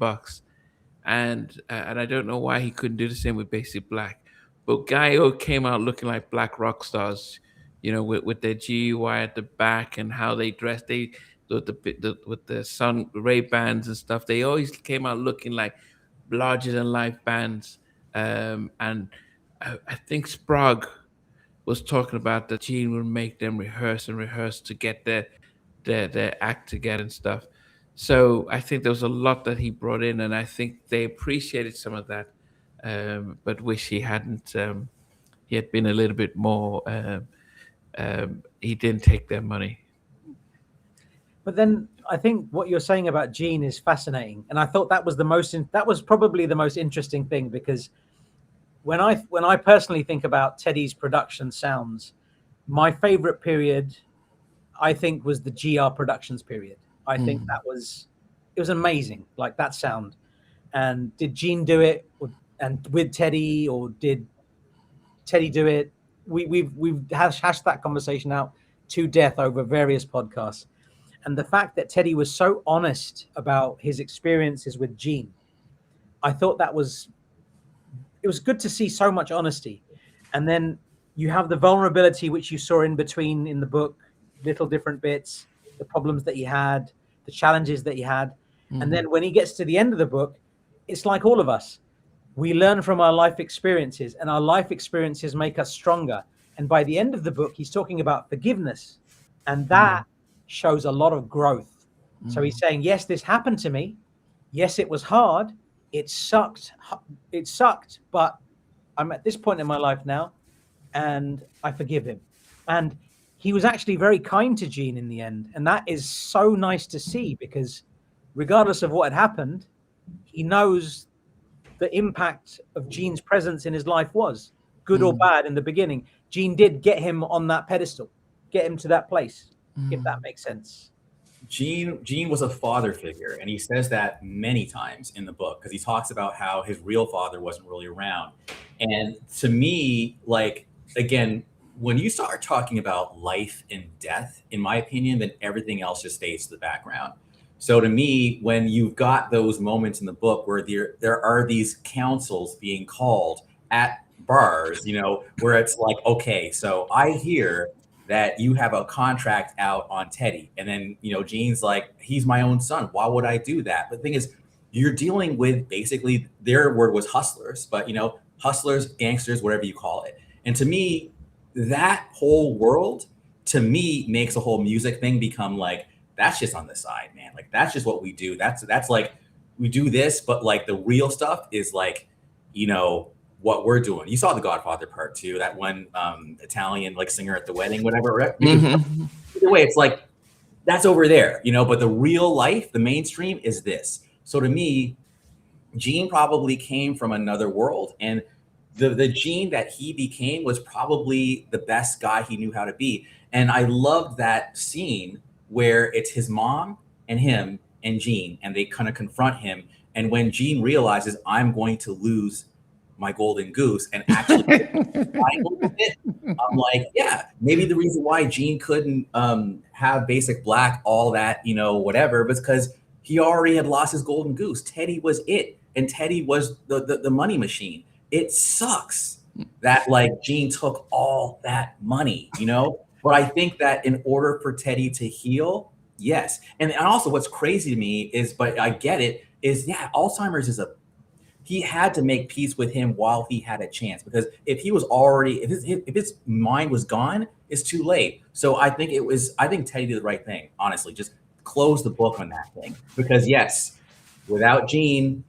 And I don't know why he couldn't do the same with Basic Black. But Gaio came out looking like black rock stars, with their GUI at the back and how they dressed. They with the sun Ray bands and stuff. They always came out looking like larger than life bands. And I think Sprague was talking about that Gene would make them rehearse and rehearse to get their act together and stuff. So I think there was a lot that he brought in, and I think they appreciated some of that, but wish he hadn't. He had been a little bit more. He didn't take their money. But then I think what you're saying about Gene is fascinating, and I thought that was probably the most interesting thing, because when I personally think about Teddy's production sounds, my favorite period, I think, was the GR Productions period. I think it was amazing, like that sound. And did Gene do it, and with Teddy, or did Teddy do it? We've hashed that conversation out to death over various podcasts. And the fact that Teddy was so honest about his experiences with Gene, I thought it was good to see so much honesty. And then you have the vulnerability, which you saw in between in the book, little different bits, the problems that he had, the challenges that he had. And then when he gets to the end of the book, it's like all of us. We learn from our life experiences, and our life experiences make us stronger. And by the end of the book, he's talking about forgiveness. And that shows a lot of growth. So he's saying, yes, this happened to me. Yes, it was hard. It sucked. But I'm at this point in my life now, and I forgive him. And he was actually very kind to Gene in the end. And that is so nice to see, because regardless of what had happened, he knows the impact of Gene's presence in his life was good or bad in the beginning. Gene did get him on that pedestal, get him to that place, if that makes sense. Gene was a father figure, and he says that many times in the book, because he talks about how his real father wasn't really around. And to me, like, again, when you start talking about life and death, in my opinion, then everything else just stays to the background. So to me, when you've got those moments in the book where there are these councils being called at bars, where it's like, okay, so I hear that you have a contract out on Teddy. And then, Gene's like, he's my own son. Why would I do that? But the thing is, you're dealing with, basically, their word was hustlers, but, hustlers, gangsters, whatever you call it. And to me, that whole world, to me, makes the whole music thing become like, that's just on the side, man. Like, that's just what we do. That's like, we do this, but like the real stuff is like, what we're doing. You saw The Godfather Part 2, that one Italian like singer at the wedding, whatever. Right? Either way, it's like, that's over there, but the real life, the mainstream is this. So to me, Gene probably came from another world, and the Gene that he became was probably the best guy he knew how to be. And I loved that scene where it's his mom and him and Gene, and they kind of confront him. And when Gene realizes, I'm going to lose my golden goose, and actually I'm like, yeah, maybe the reason why Gene couldn't have Basic Black, all that, whatever, was because he already had lost his golden goose. Teddy was it, and Teddy was the money machine. It sucks that like Gene took all that money, but I think that in order for Teddy to heal, yes. And also what's crazy to me is, but I get it, is Alzheimer's he had to make peace with him while he had a chance, because if he was already, if his mind was gone, it's too late. So I think Teddy did the right thing, honestly, just close the book on that thing, because yes, without Gene,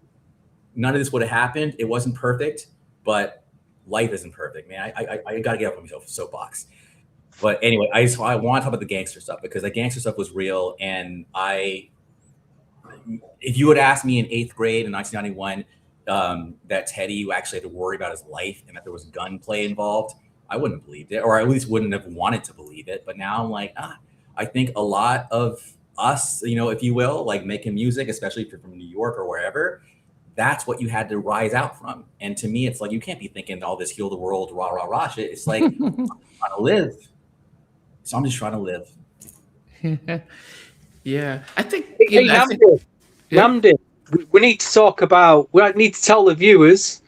none of this would have happened. It wasn't perfect, but life isn't perfect, man. I got to get up on my soapbox. But anyway, I want to talk about the gangster stuff, because the gangster stuff was real. And if you had asked me in 8th grade in 1991 that Teddy actually had to worry about his life and that there was gunplay involved, I wouldn't have believed it, or I at least wouldn't have wanted to believe it. But now I'm like, I think a lot of us, if you will, like making music, especially if you're from New York or wherever, that's what you had to rise out from. And to me, it's like, you can't be thinking all this heal the world, rah, rah, rah shit. It's like, I'm trying to live. So I'm just trying to live. Yeah, I think. Hey, Namdi, we need to talk about. We need to tell the viewers.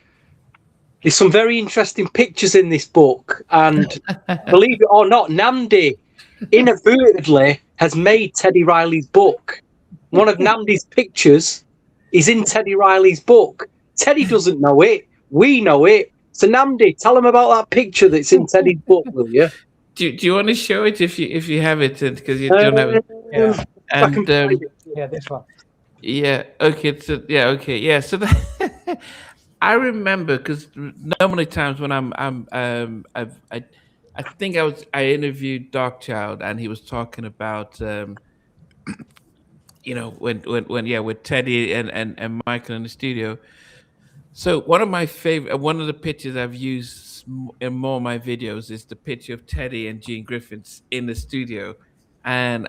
There's some very interesting pictures in this book, and believe it or not, Namdi inadvertently has made Teddy Riley's book. One of Namdi's pictures is in Teddy Riley's book. Teddy doesn't know it. We know it. So Namdi, tell him about that picture that's in Teddy's book, will you? Do you want to show it if you have it, because you don't have it? Yeah. And Yeah, this one. yeah, okay, so yeah, okay, yeah. So that, I remember, because normally times when I think I interviewed Darkchild, and he was talking about when yeah, with Teddy and Michael in the studio. So one of the pictures I've used in more of my videos is the picture of Teddy and Gene Griffin in the studio, and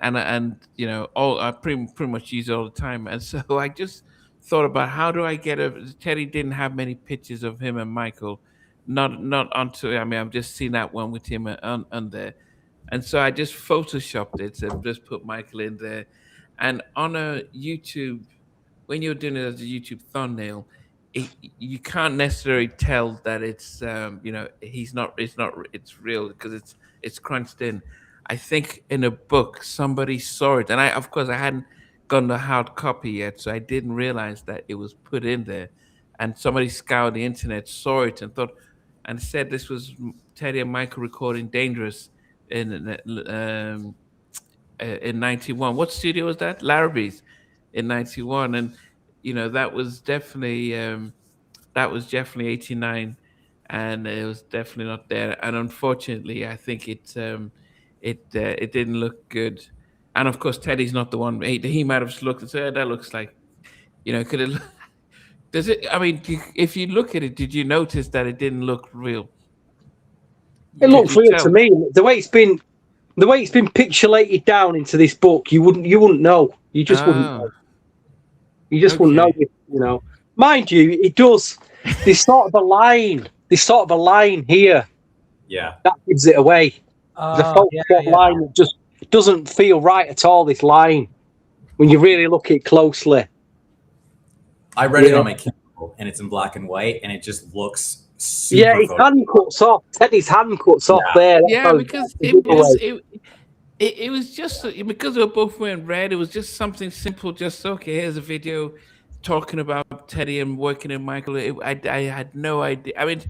all I pretty much use it all the time. And so I just thought about, how do I get Teddy didn't have many pictures of him and Michael, not onto. I mean, I've just seen that one with him on there, and so I just photoshopped it and just put Michael in there, and on a YouTube, when you're doing it as a YouTube thumbnail, you can't necessarily tell that it's it's real, because it's crunched in. I think in a book somebody saw it, and I hadn't gotten the hard copy yet, so I didn't realize that it was put in there, and somebody scoured the internet, saw it, and said this was Teddy and Michael recording Dangerous in 91. What studio was that? Larrabee's in 91. And that was definitely 89, and it was definitely not there. And unfortunately, I think it didn't look good. And of course, Teddy's not the one. He might have just looked and said, that looks like, could it does it? I mean, if you look at it, did you notice that it didn't look real? It looks real to me. The way it's been pixelated down into this book, you wouldn't know. You just wouldn't know. You just wouldn't know. Mind you, it does. There's sort of a line here. Yeah. That gives it away. The Photoshop line just doesn't feel right at all, this line, when you really look at it closely. I read it on my Kindle, and it's in black and white, and it just looks super his hand cuts off. Teddy's hand cuts off there. Because it was just, because we were both wearing red, it was just something simple. Just, okay, here's a video talking about Teddy and working in Michael. I had no idea. I mean,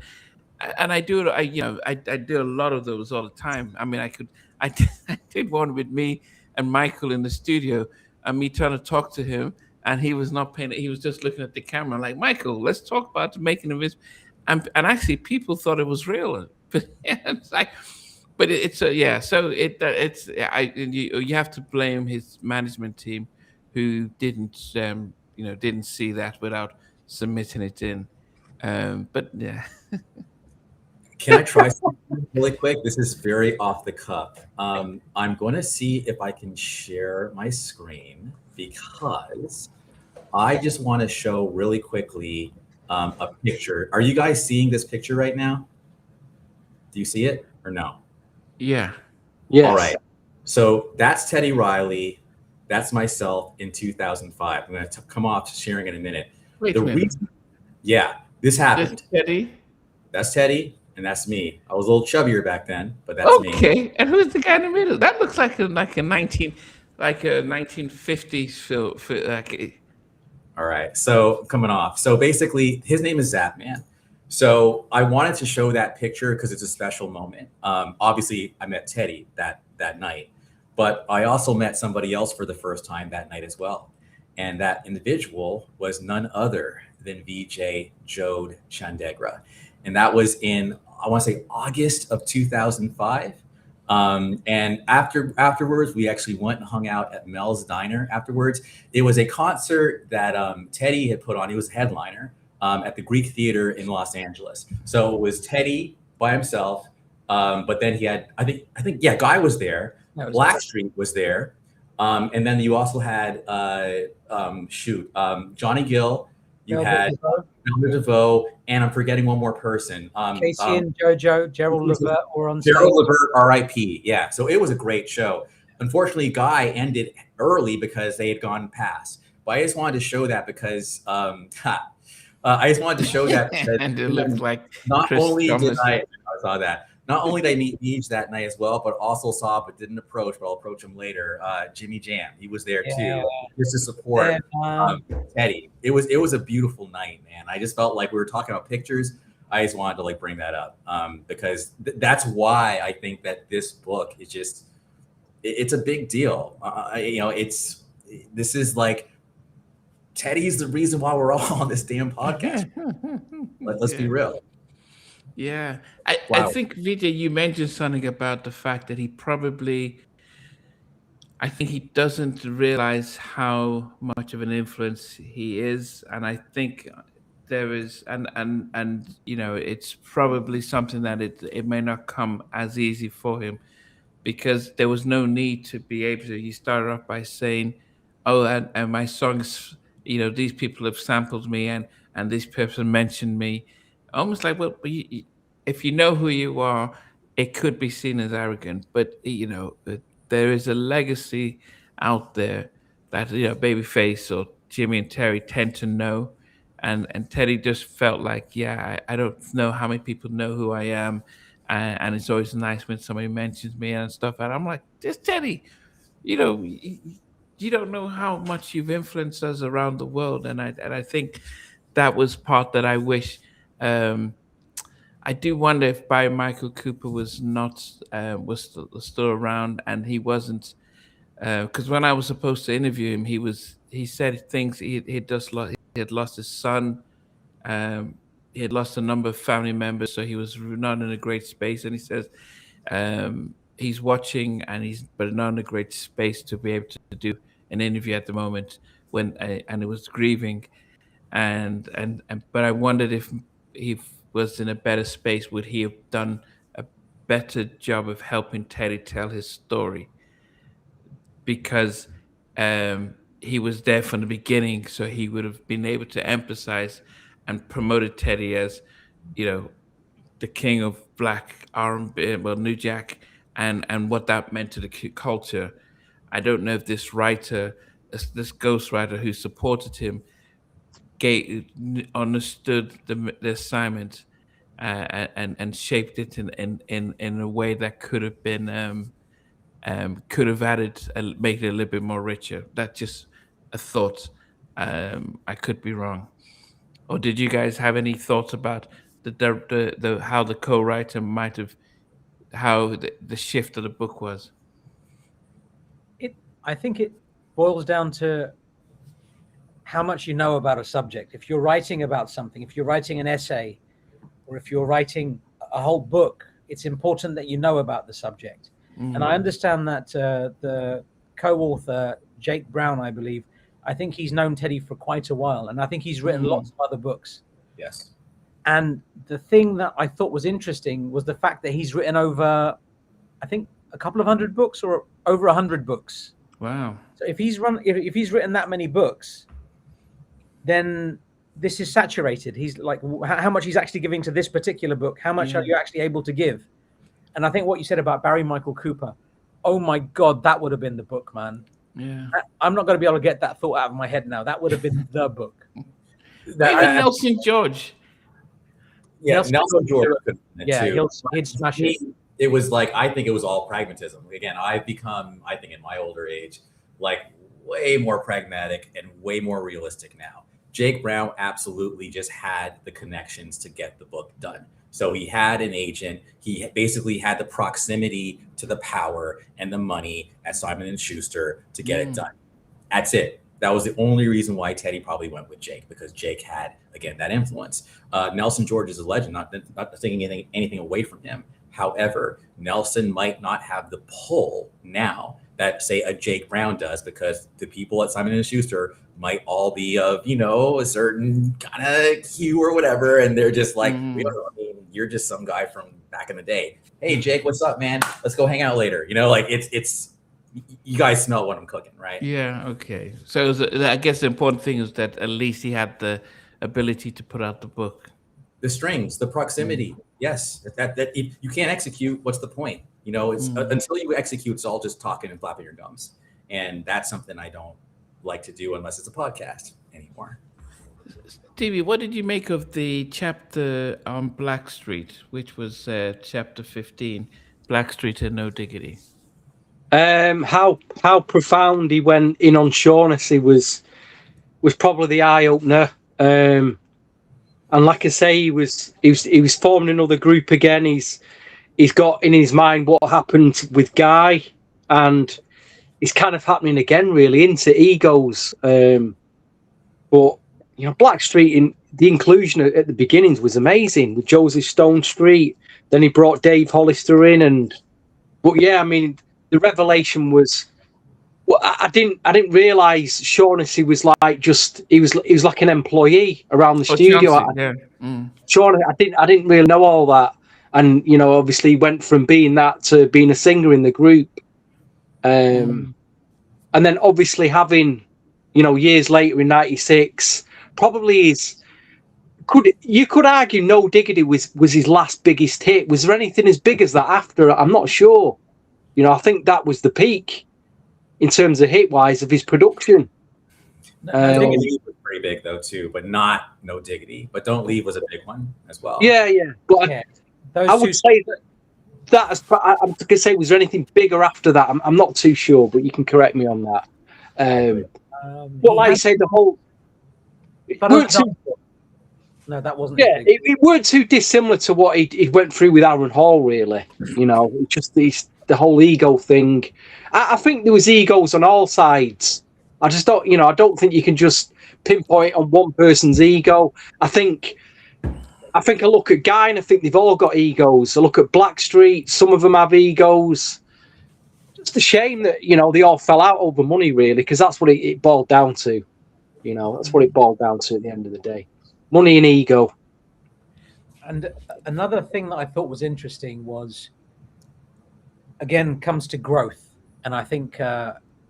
and I do it. I do a lot of those all the time. I mean, I did one with me and Michael in the studio, and me trying to talk to him, and he was not paying. He was just looking at the camera, like, Michael, let's talk about making of this. And actually, people thought it was real. But it's like, but it's yeah. So you have to blame his management team, who didn't see that without submitting it in. But yeah. Can I try something really quick? This is very off the cuff. I'm going to see if I can share my screen, because I just want to show really quickly a picture. Are you guys seeing this picture right now? Do you see it or no? Yeah. Yes. All right. So that's Teddy Riley. That's myself in 2005. I'm going to come off sharing in a minute. Wait a minute. This happened. That's Teddy? That's Teddy, and that's me. I was a little chubbier back then, but that's me. Okay. And who's the guy in the middle? That looks like a 1950s film. All right. So coming off. So basically, his name is Zapman. So I wanted to show that picture because it's a special moment. Obviously, I met Teddy that night, but I also met somebody else for the first time that night as well. And that individual was none other than VJ Jode Chandegra. And that was in, I want to say, August of 2005. And afterwards, we actually went and hung out at Mel's Diner afterwards. It was a concert that Teddy had put on. He was a headliner at the Greek Theater in Los Angeles. So it was Teddy by himself, but then he had, I think, Guy was there. Blackstreet was there. And then you also had, Johnny Gill, You Melba had DeVoe, Melba DeVoe, and I'm forgetting one more person. Casey and JoJo, Gerald Levert were on stage. Gerald Levert, R.I.P. Yeah, so it was a great show. Unfortunately, Guy ended early because they had gone past. But I just wanted to show that because I just wanted to show that because And it looks like not Chris only did Thomas. I saw that. Not only did I meet Beach that night as well, but also saw, but didn't approach, but I'll approach him later. Jimmy Jam, he was there too, just to support Teddy. It was a beautiful night, man. I just felt like we were talking about pictures. I just wanted to like bring that up because that's why I think that this book is just it's a big deal. You know, this is like Teddy's the reason why we're all on this damn podcast. Let's be real. Yeah. Wow. I think, Vijay, you mentioned something about the fact that I think he doesn't realize how much of an influence he is. And I think there is, and you know, it's probably something that it may not come as easy for him because there was no need to be able to. He started off by saying, oh, and my songs, you know, these people have sampled me and this person mentioned me. Almost like, well, if you know who you are, it could be seen as arrogant, but you know, there is a legacy out there that you know, Babyface or Jimmy and Terry tend to know, and Teddy just felt like, yeah, I don't know how many people know who I am, and it's always nice when somebody mentions me and stuff, and I'm like, this Teddy, you know, you don't know how much you've influenced us around the world, and I think that was part that I wish. I do wonder if Barry Michael Cooper was not was still around, and he wasn't because when I was supposed to interview him, he said things he had lost his son, he had lost a number of family members, so he was not in a great space, and he says he's watching and he's but not in a great space to be able to do an interview at the moment when and it was grieving and but I wondered if he was in a better space, would he have done a better job of helping Teddy tell his story? Because he was there from the beginning, so he would have been able to emphasize and promoted Teddy as, you know, the king of black R&B, well, New Jack, and what that meant to the culture. I don't know if this writer, this ghostwriter who supported him, understood the assignment and shaped it in a way that could have been could have added make it a little bit more richer. That's just a thought. I could be wrong. Or did you guys have any thoughts about the how the co-writer might have how the shift of the book was? I think it boils down to how much you know about a subject. If you're writing about something, if you're writing an essay, or if you're writing a whole book, it's important that you know about the subject. And I understand that the co-author, Jake Brown, I believe, I think he's known Teddy for quite a while, and I think he's written lots of other books. Yes. And the thing that I thought was interesting was the fact that he's written over, I think, a couple of hundred books or over 100 books. Wow. So if he's written that many books, then this is saturated. He's like, how much he's actually giving to this particular book. How much are you actually able to give? And I think what you said about Barry Michael Cooper, oh my God, that would have been the book, man. Yeah. I'm not going to be able to get that thought out of my head now. That would have been the book. Even Nelson George. Yeah, Nelson George. Yeah, he'd smash it. It was like, I think it was all pragmatism. Again, I've become, I think in my older age, like way more pragmatic and way more realistic now. Jake Brown absolutely just had the connections to get the book done. So he had an agent. He basically had the proximity to the power and the money at Simon & Schuster to get it done. That's it. That was the only reason why Teddy probably went with Jake, because Jake had, again, that influence. Nelson George is a legend, not taking anything away from him. However, Nelson might not have the pull now that, say, a Jake Brown does, because the people at Simon & Schuster might all be of, you know, a certain kind of hue or whatever. And they're just like, we don't know, I mean, you're just some guy from back in the day. Hey, Jake, what's up, man? Let's go hang out later. You know, like it's you guys smell what I'm cooking, right? Yeah. Okay. So I guess the important thing is that at least he had the ability to put out the book? The strings, the proximity. Yes, that if you can't execute, what's the point? You know, it's until you execute, it's all just talking and flapping your gums, and that's something I don't like to do unless it's a podcast anymore. Stevie, what did you make of the chapter on Blackstreet, which was chapter 15, Blackstreet and No Diggity? How profound he went in on Shaughnessy was probably the eye opener. And like I say, he was forming another group again. He's got in his mind what happened with Guy, and it's kind of happening again, really, into egos. But you know, Blackstreet in the inclusion at the beginnings was amazing with Joseph Stone Street. Then he brought Dave Hollister in, but yeah, I mean, the revelation was. Well, I didn't realize Shaughnessy was like he was like an employee around the studio. Shaughnessy, I didn't really know all that, and you know, obviously went from being that to being a singer in the group, and then obviously having, you know, years later in '96, probably you could argue No Diggity was his last biggest hit. Was there anything as big as that after? I'm not sure. You know, I think that was the peak in terms of hit-wise of his production. No Diggity was pretty big though too, but not No Diggity. But Don't Leave was a big one as well. Yeah. But I would say that I'm going to say, was there anything bigger after that? I'm not too sure, but you can correct me on that. But like I say, the whole... No, that wasn't. Yeah, it weren't too dissimilar to what he went through with Aaron Hall, really. You know, just the whole ego thing. I think there was egos on all sides. I just don't, you know, I don't think you can just pinpoint on one person's ego. I think I look at Guy and I think they've all got egos. I look at Blackstreet, some of them have egos. Just a shame that, you know, they all fell out over money, really, because that's what it boiled down to. You know, that's what it boiled down to at the end of the day. Money and ego. And another thing that I thought was interesting was, again, comes to growth. And I think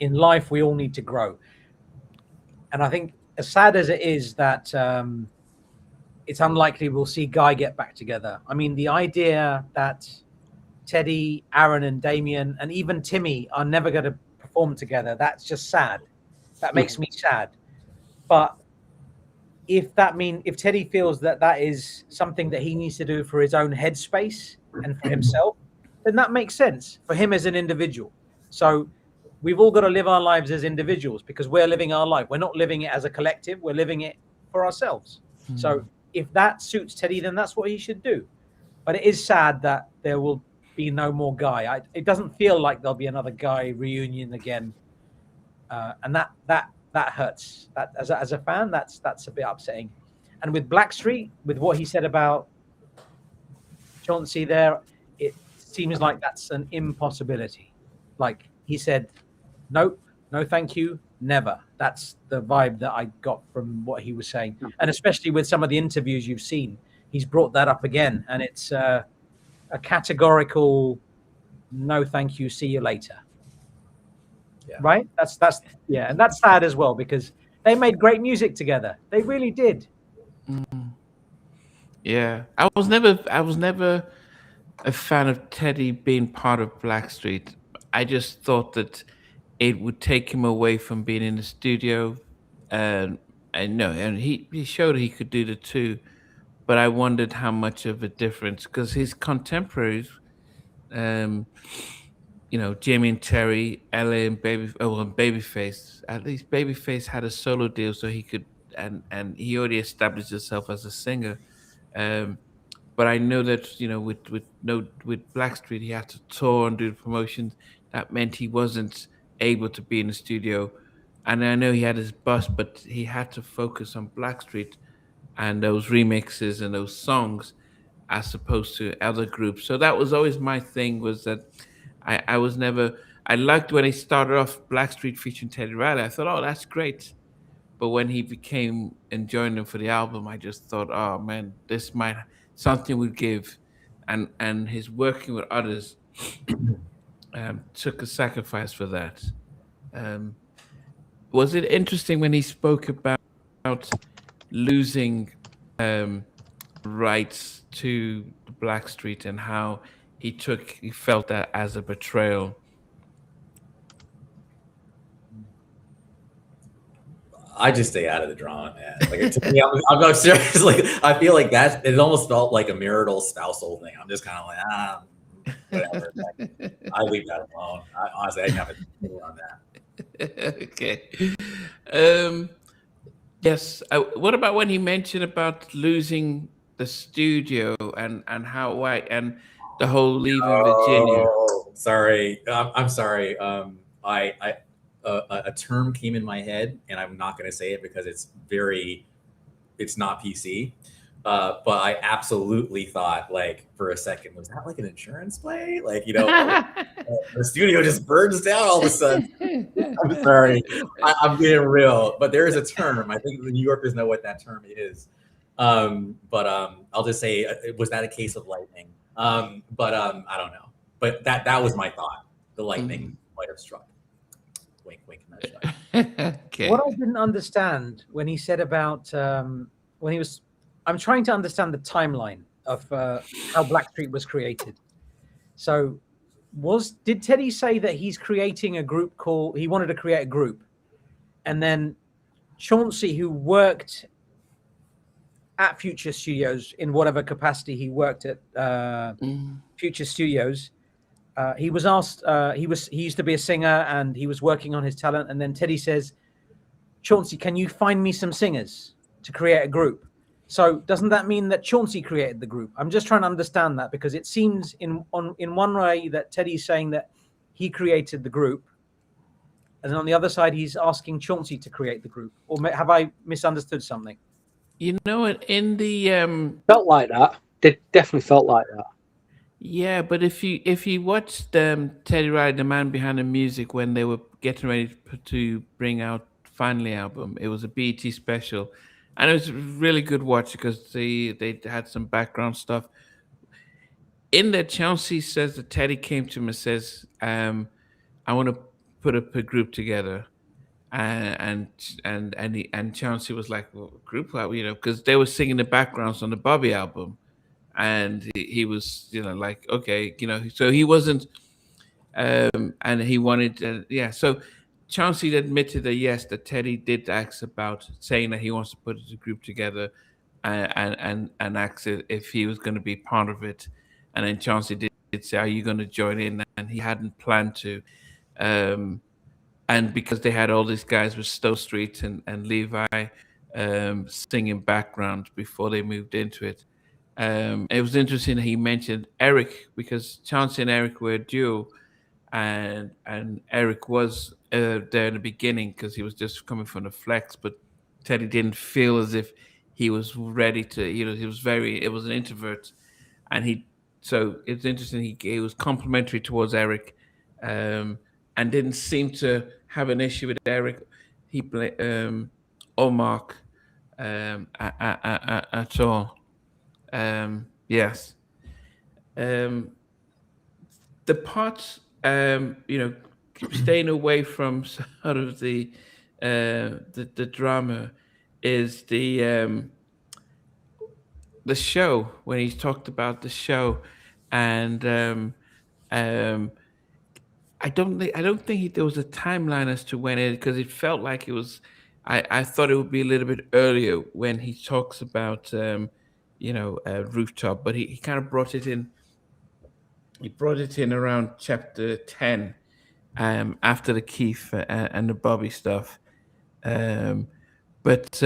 in life, we all need to grow. And I think as sad as it is that it's unlikely we'll see Guy get back together. I mean, the idea that Teddy, Aaron and Damien and even Timmy are never going to perform together, that's just sad. That makes me sad. But if Teddy feels that that is something that he needs to do for his own headspace and for himself, then that makes sense for him as an individual. So we've all got to live our lives as individuals because we're living our life. We're not living it as a collective. We're living it for ourselves. So if that suits Teddy, then that's what he should do. But it is sad that there will be no more Guy. It doesn't feel like there'll be another Guy reunion again. And that hurts. That as a fan, that's a bit upsetting. And with Blackstreet, with what he said about Chauncey there, it seems like that's an impossibility. Like he said, nope, no thank you, never. That's the vibe that I got from what he was saying. And especially with some of the interviews you've seen, he's brought that up again. And it's a categorical no thank you, see you later. Yeah. Right? That's and that's sad as well because they made great music together. They really did. Yeah. I was never a fan of Teddy being part of Blackstreet. I just thought that it would take him away from being in the studio, and he showed he could do the two, but I wondered how much of a difference because his contemporaries, Jimmy and Terry, LA and Babyface. At least Babyface had a solo deal, so he could, and he already established himself as a singer. But I know that with Blackstreet, he had to tour and do the promotions. That meant he wasn't able to be in the studio, and I know he had his bus, but he had to focus on Blackstreet and those remixes and those songs, as opposed to other groups. So that was always my thing. Was that I was never. I liked when he started off Blackstreet featuring Teddy Riley. I thought, oh, that's great. But when he became and joined them for the album, I just thought, oh man, this might something would give, and his working with others took a sacrifice for that. Was it interesting when he spoke about losing rights to Blackstreet and how he felt that as a betrayal. I just stay out of the drama, man. Like, to me, I'm not serious. Like, I feel like it almost felt like a marital spousal thing. I'm just kind of like, whatever. Like, I leave that alone. Honestly, I have an opinion on that. Okay. Yes. What about when he mentioned about losing the studio and and the whole leaving Virginia? Oh, sorry. I'm sorry. A term came in my head, and I'm not going to say it because it's not PC. But I absolutely thought, like, for a second, was that like an insurance play? Like, the studio just burns down all of a sudden. I'm sorry. I'm being real, but there is a term. I think the New Yorkers know what that term is. But I'll just say, was that a case of lightning? I don't know. But that was my thought. The lightning might have struck. Wink, wink, nudge, nudge. Okay. What I didn't understand when he said about I'm trying to understand the timeline of how Blackstreet was created. So, did Teddy say that he's creating a group he wanted to create a group, and then Chauncey, who worked at Future Studios in whatever capacity he worked at Future Studios, he was asked. He used to be a singer and he was working on his talent. And then Teddy says, "Chauncey, can you find me some singers to create a group?" So doesn't that mean that Chauncey created the group? I'm just trying to understand that, because it seems in one way that Teddy's saying that he created the group, and then on the other side he's asking Chauncey to create the group. Or have I misunderstood something? You know, in the Felt like that. It definitely felt like that. yeah, but if you watched Teddy Riley, the man behind the music, when they were getting ready to bring out Finally album, it was a BET special, and it was a really good watch because they had some background stuff. In there, Chauncey says that Teddy came to him and says, "I want to put a group together," and Chauncey was like, "Well, group, because they were singing the backgrounds on the Bobby album." And he was, like, okay, so he wasn't, and he wanted, So Chauncey admitted that yes, that Teddy did ask about saying that he wants to put the group together, and asked if he was going to be part of it, and then Chauncey did say, "Are you going to join in?" And he hadn't planned to, and because they had all these guys with Stowe Street and Levi singing background before they moved into it. It was interesting that he mentioned Eric, because Chauncey and Eric were a duo, and Eric was there in the beginning because he was just coming from the flex, but Teddy didn't feel as if he was ready to. He was it was an introvert, and so it's interesting. He was complimentary towards Eric, and didn't seem to have an issue with Eric. He or Mark at all. Yes. The part, staying away from sort of the drama is the show, when he's talked about the show, and I don't think there was a timeline as to when because it felt like it was. I thought it would be a little bit earlier when he talks about rooftop, but he kind of brought it in. He brought it in around chapter 10, after the Keith and the Bobby stuff. But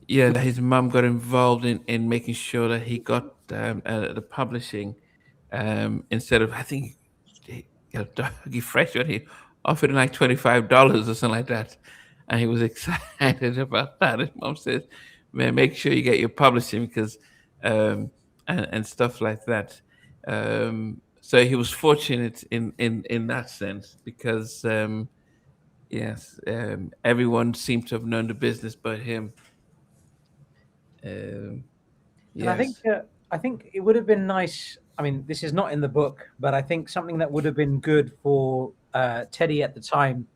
his mum got involved in making sure that he got the publishing, instead of, I think, Dougie Fresh, when he offered him like $25 or something like that, and he was excited about that. His mom says, "Man, make sure you get your publishing because and stuff like that." So he was fortunate in that sense because everyone seemed to have known the business but him. And I think it would have been nice. I mean, this is not in the book, but I think something that would have been good for Teddy at the time,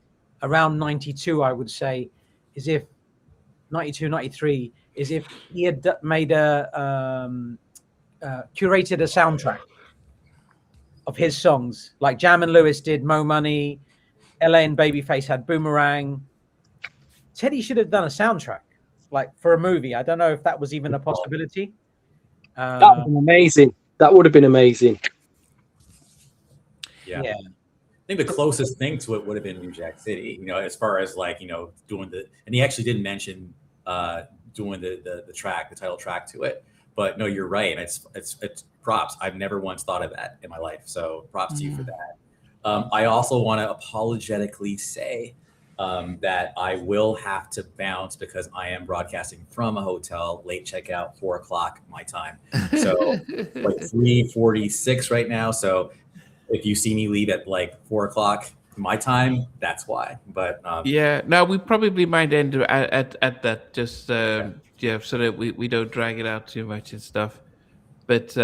around 92, I would say, is if 92, 93, is if he had made curated a soundtrack of his songs, like Jam and Lewis did Mo Money, LA and Babyface had Boomerang. Teddy should have done a soundtrack, like for a movie. I don't know if that was even a possibility. That would have been amazing. That would have been amazing. Yeah. Yeah. I think the closest thing to it would have been New Jack City, you know, as far as like, you know, doing the, and he actually did mention doing the track, the title track to it. But no, you're right. It's props. I've never once thought of that in my life. So props to you for that. I also want to apologetically say that I will have to bounce because I am broadcasting from a hotel, late checkout, 4 o'clock my time. So like 3:46 right now. So if you see me leave at like 4 o'clock my time, that's why. But yeah, no, we probably might end at that, just yeah, so that we don't drag it out too much and stuff. But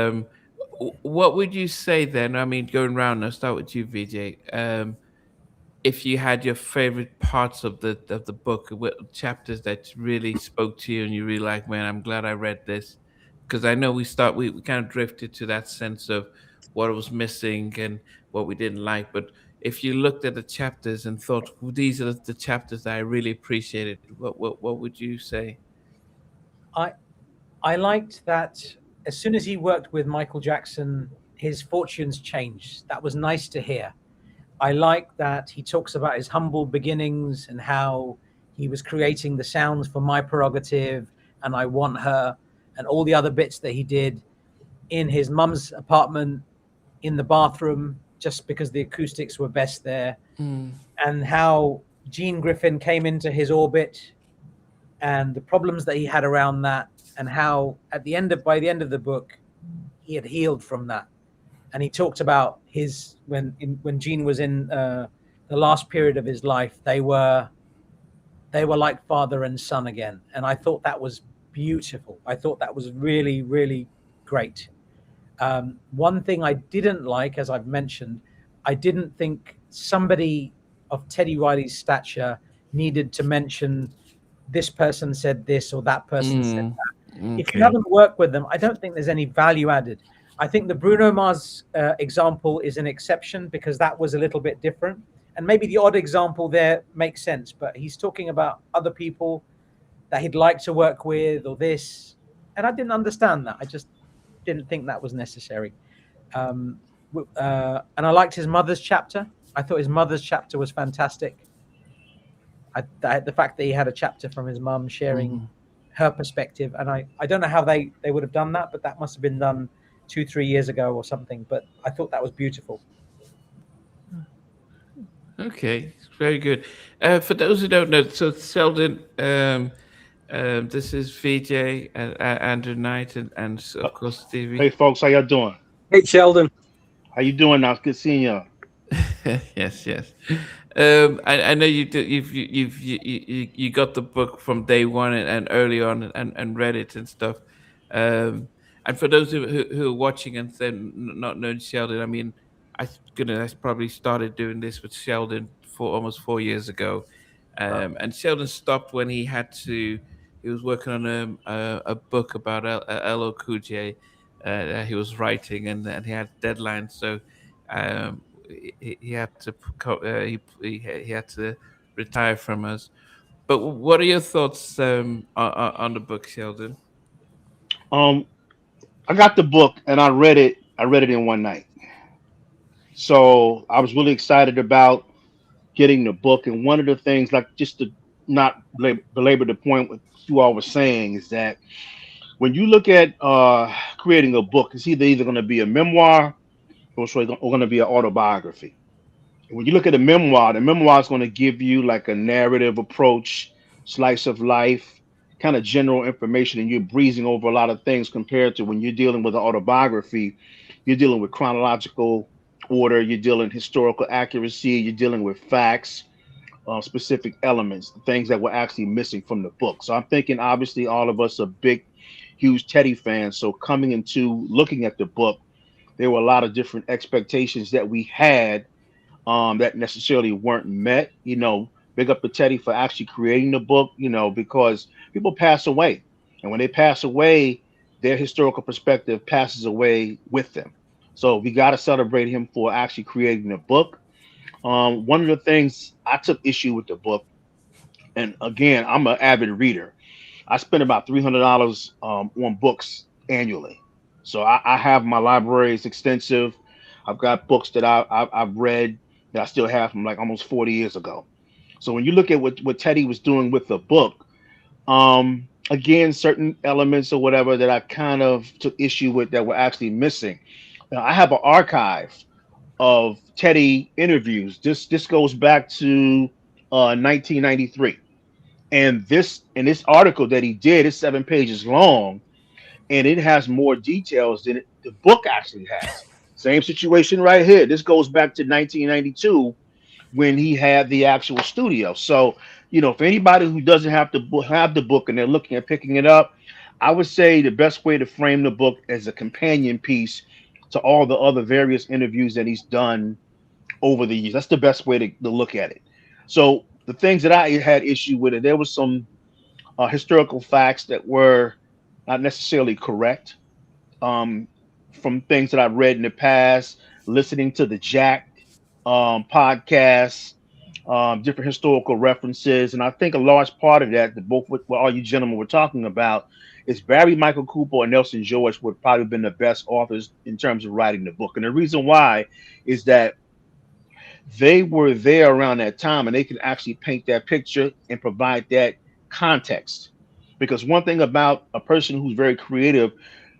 what would you say then? I mean, going round, I'll start with you, VJ. If you had your favorite parts of the book, what chapters that really spoke to you and you really like, man, I'm glad I read this, because I know we kind of drifted to that sense of what was missing and what we didn't like. But if you looked at the chapters and thought, well, these are the chapters that I really appreciated, what would you say? I liked that as soon as he worked with Michael Jackson, his fortunes changed. That was nice to hear. I like that he talks about his humble beginnings and how he was creating the sounds for My Prerogative and I Want Her and all the other bits that he did in his mum's apartment, in the bathroom, just because the acoustics were best there. And how Gene Griffin came into his orbit and the problems that he had around that, and how by the end of the book, he had healed from that. And he talked about his when Gene was in the last period of his life, they were like father and son again. And I thought that was beautiful. I thought that was really, really great. One thing I didn't like, as I've mentioned, I didn't think somebody of Teddy Riley's stature needed to mention this person said this or that person said that. Okay. If you haven't worked with them, I don't think there's any value added. I think the Bruno Mars example is an exception because that was a little bit different. And maybe the odd example there makes sense, but he's talking about other people that he'd like to work with or this. And I didn't understand that. I just didn't think that was necessary. And I liked his mother's chapter. I thought his mother's chapter was fantastic. The fact that he had a chapter from his mum sharing her perspective. And I don't know how they would have done that, but that must have been done 2-3 years ago or something. But I thought that was beautiful. Okay, very good. For those who don't know, so Sheldon, this is VJ, Andrew Knight, and of course Stevie. Hey folks, how y'all doing? Hey, Sheldon. How you doing now? Good seeing y'all. Yes. I know you did. You got the book from day one and early on and read it and stuff. And for those who are watching and then not knowing Sheldon, I mean, I probably started doing this with Sheldon for almost 4 years ago, and Sheldon stopped when he had to. He was working on a book about LL Cool J that he was writing, and he had deadlines, so. He had to he had to retire from us. But what are your thoughts on the book, Sheldon? I got the book and I read it. I read it in one night. So I was really excited about getting the book. And one of the things, like just to not belabor the point what you all were saying, is that when you look at creating a book, it's either going to be a memoir or going to be an autobiography. When you look at the memoir is going to give you like a narrative approach, slice of life, kind of general information, and you're breezing over a lot of things compared to when you're dealing with an autobiography. You're dealing with chronological order, you're dealing historical accuracy, you're dealing with facts, specific elements, things that were actually missing from the book. So I'm thinking, obviously, all of us are big, huge Teddy fans. So coming into looking at the book, there were a lot of different expectations that we had that necessarily weren't met. You know, big up to Teddy for actually creating the book, you know, because people pass away. And when they pass away, their historical perspective passes away with them. So we got to celebrate him for actually creating a book. One of the things I took issue with the book, and again, I'm an avid reader. I spend about $300 on books annually. So I have my library is extensive. I've got books that I've read that I still have from like almost 40 years ago. So when you look at what Teddy was doing with the book, again, certain elements or whatever that I kind of took issue with that were actually missing. Now, I have an archive of Teddy interviews. This goes back to 1993, and this article that he did is 7 pages long, and it has more details than the book actually has. Same situation right here. This goes back to 1992 when he had the actual studio. So, for anybody who doesn't have the book and they're looking at picking it up, I would say the best way to frame the book as a companion piece to all the other various interviews that he's done over the years. That's the best way to look at it. So the things that I had issue with it, there was some historical facts that were not necessarily correct, um, from things that I've read in the past, listening to the Jack podcasts, different historical references. And I think a large part of that, both what all you gentlemen were talking about, is Barry Michael Cooper and Nelson George would probably been the best authors in terms of writing the book. And the reason why is that they were there around that time and they can actually paint that picture and provide that context. Because one thing about a person who's very creative,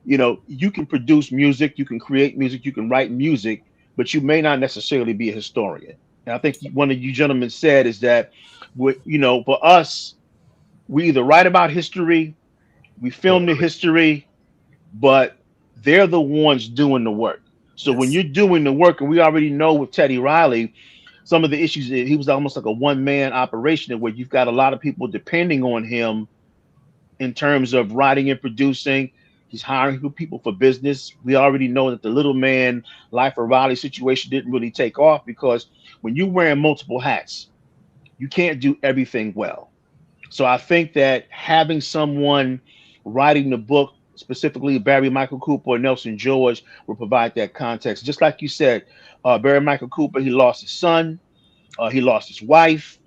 you can produce music, you can create music, you can write music, but you may not necessarily be a historian. And I think one of you gentlemen said is that, for us, we either write about history, we film the history, but they're the ones doing the work. So when Yes. you're doing the work, and we already know with Teddy Riley, some of the issues, he was almost like a one-man operation where you've got a lot of people depending on him in terms of writing and producing. He's hiring people for business. We already know that the little man life of Riley situation didn't really take off because when you're wearing multiple hats, you can't do everything well. So I think that having someone writing the book, specifically Barry Michael Cooper or Nelson George, will provide that context. Just like you said, Barry Michael Cooper, he lost his son, he lost his wife,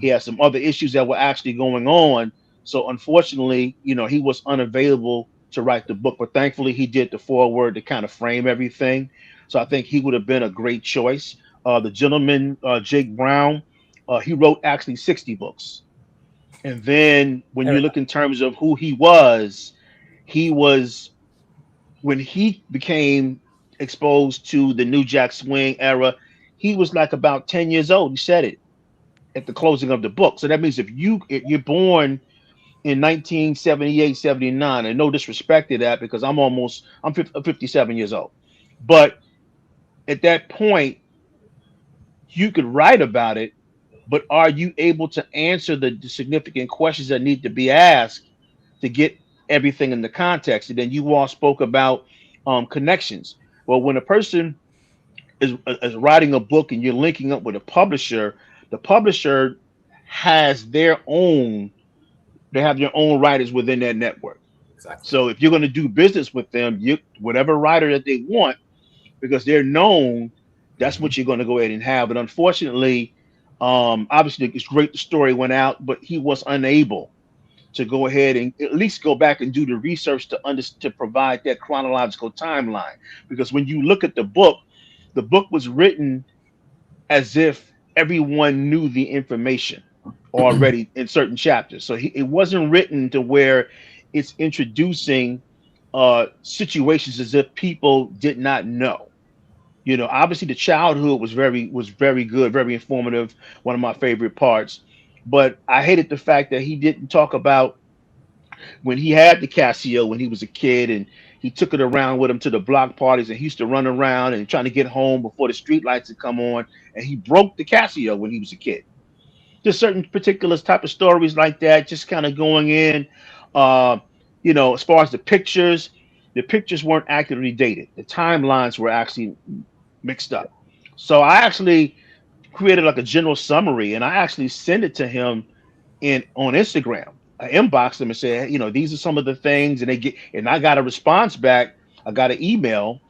he had some other issues that were actually going on. So unfortunately, he was unavailable to write the book, but thankfully he did the foreword to kind of frame everything. So I think he would have been a great choice. The gentleman, Jake Brown, he wrote actually 60 books. And then when you Eric, look in terms of who he was when he became exposed to the New Jack Swing era, he was like about 10 years old. He said it at the closing of the book. So that means if you're born in 1978, 79, and no disrespect to that because I'm 57 years old. But at that point, you could write about it, but are you able to answer the significant questions that need to be asked to get everything in the context? And then you all spoke about connections. Well, when a person is writing a book and you're linking up with a publisher, the publisher has they have their own writers within that network. Exactly. So if you're going to do business with them, whatever writer that they want, because they're known, that's Mhm. what you're going to go ahead and have. But unfortunately, obviously it's great the story went out, but he was unable to go ahead and at least go back and do the research to provide that chronological timeline. Because when you look at the book was written as if everyone knew the information already in certain chapters. So it wasn't written to where it's introducing situations as if people did not know. Obviously the childhood was very good, very informative, one of my favorite parts. But I hated the fact that he didn't talk about when he had the Casio when he was a kid and he took it around with him to the block parties and he used to run around and trying to get home before the street lights had come on, and he broke the Casio when he was a kid. Just certain particular type of stories like that, just kind of going in. uh as far as the pictures weren't accurately dated, the timelines were actually mixed up. So I actually created like a general summary and I actually sent it to him in on Instagram. I inboxed them and said, you know, these are some of the things, and I got a response back. I got an email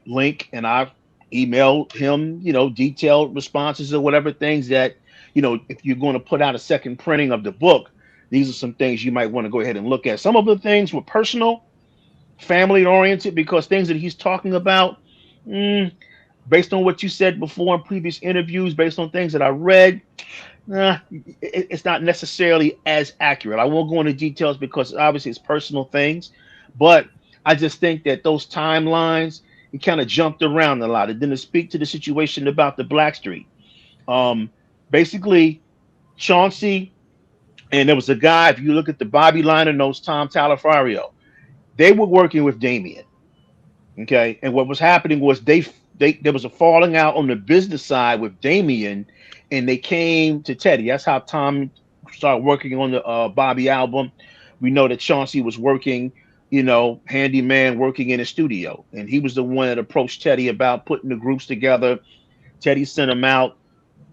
link, and I emailed him, you know, detailed responses or whatever things that, you know, if you're going to put out a second printing of the book, these are some things you might want to go ahead and look at. Some of the things were personal, family oriented, because things that he's talking about, mm, based on what you said before in previous interviews, based on things that I read, it's not necessarily as accurate. I won't go into details because obviously it's personal things, but I just think that those timelines, he kind of jumped around a lot. And then to speak to the situation about the Blackstreet, um, basically Chauncey, and there was a guy. If you look at the Bobby Liner notes, Tom Talafario, they were working with Damien. Okay, and what was happening was they there was a falling out on the business side with Damien, and they came to Teddy. That's how Tom started working on the Bobby album. We know that Chauncey was working, you know, handyman working in a studio, and he was the one that approached Teddy about putting the groups together. Teddy sent him out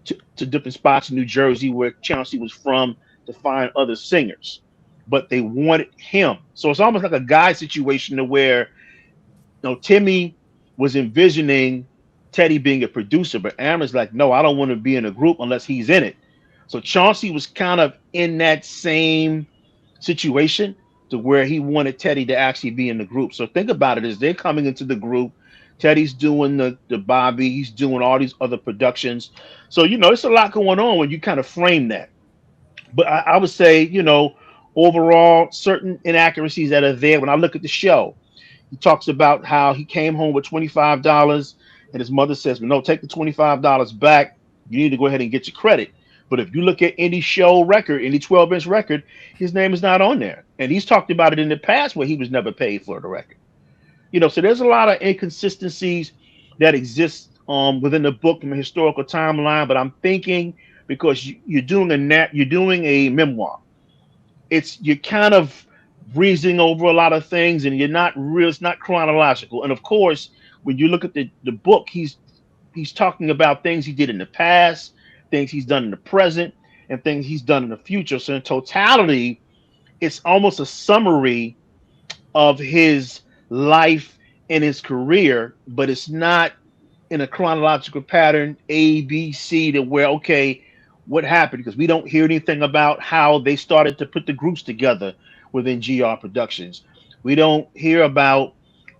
to different spots in New Jersey where Chauncey was from to find other singers, but they wanted him. So it's almost like a guy situation to where, you know, Timmy was envisioning Teddy being a producer, but Aaron's like, no, I don't want to be in a group unless he's in it. So Chauncey was kind of in that same situation to where he wanted Teddy to actually be in the group. So think about it as they're coming into the group. Teddy's doing the Bobby, he's doing all these other productions. So, you know, it's a lot going on when you kind of frame that. But I would say, you know, overall, certain inaccuracies that are there. When I look at the show, he talks about how he came home with $25, and his mother says, well, no, take the $25 back. You need to go ahead and get your credit. But if you look at any show record, any 12-inch record, his name is not on there. And he's talked about it in the past where he was never paid for the record. You know, so there's a lot of inconsistencies that exist within the book from a historical timeline. But I'm thinking because you're doing you're doing a memoir, you're kind of breezing over a lot of things, and you're not real. It's not chronological. And of course, when you look at the book, he's talking about things he did in the past, things he's done in the present, and things he's done in the future. So in totality, it's almost a summary of his life and his career, but it's not in a chronological pattern, A, B, C, to where, okay, what happened? Because we don't hear anything about how they started to put the groups together within GR Productions. We don't hear about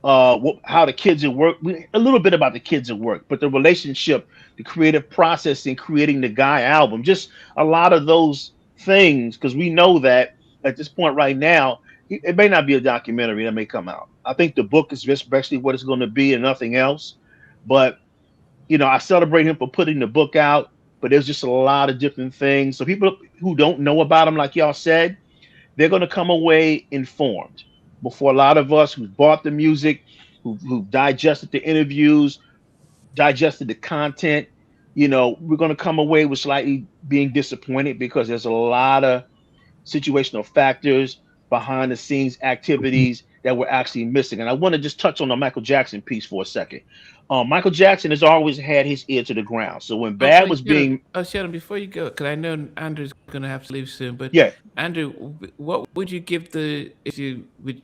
how the kids at work, a little bit about the kids at work, but the relationship, the creative process in creating the Guy album, just a lot of those things, because we know that at this point right now, it may not be a documentary that may come out. I think the book is especially what it's going to be and nothing else. But, you know, I celebrate him for putting the book out, but there's just a lot of different things. So people who don't know about him, like y'all said, they're going to come away informed. Before a lot of us who bought the music, who digested the interviews, digested the content, you know, we're going to come away with slightly being disappointed because there's a lot of situational factors, behind the scenes activities that we're actually missing. And I want to just touch on the Michael Jackson piece for a second. Michael Jackson has always had his ear to the ground. So when Bad was being... Oh, Sheldon, before you go, because I know Andrew's going to have to leave soon, but Yeah. Andrew, what would you give if you would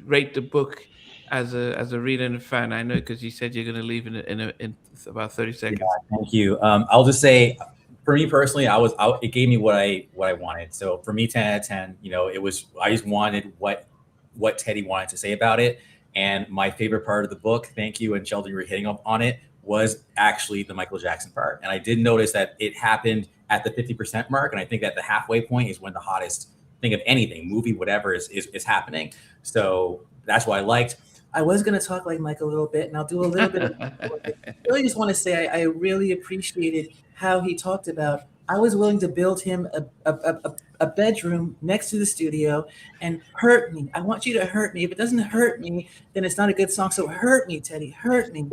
rate the book as a reader and a fan? I know because you said you're going to leave in about 30 seconds. Yeah, thank you. I'll just say, for me personally, it gave me what I wanted. So for me, 10 out of 10, you know, I just wanted what Teddy wanted to say about it. And my favorite part of the book, thank you, and Sheldon, you were hitting up on it, was actually the Michael Jackson part. And I did notice that it happened at the 50% mark. And I think that the halfway point is when the hottest thing of anything, movie, whatever is happening. So that's what I liked. I was going to talk like Mike a little bit, and I'll do a little bit of I really just want to say I really appreciated how he talked about, I was willing to build him a bedroom next to the studio and hurt me. I want you to hurt me. If it doesn't hurt me, then it's not a good song. So hurt me, Teddy, hurt me.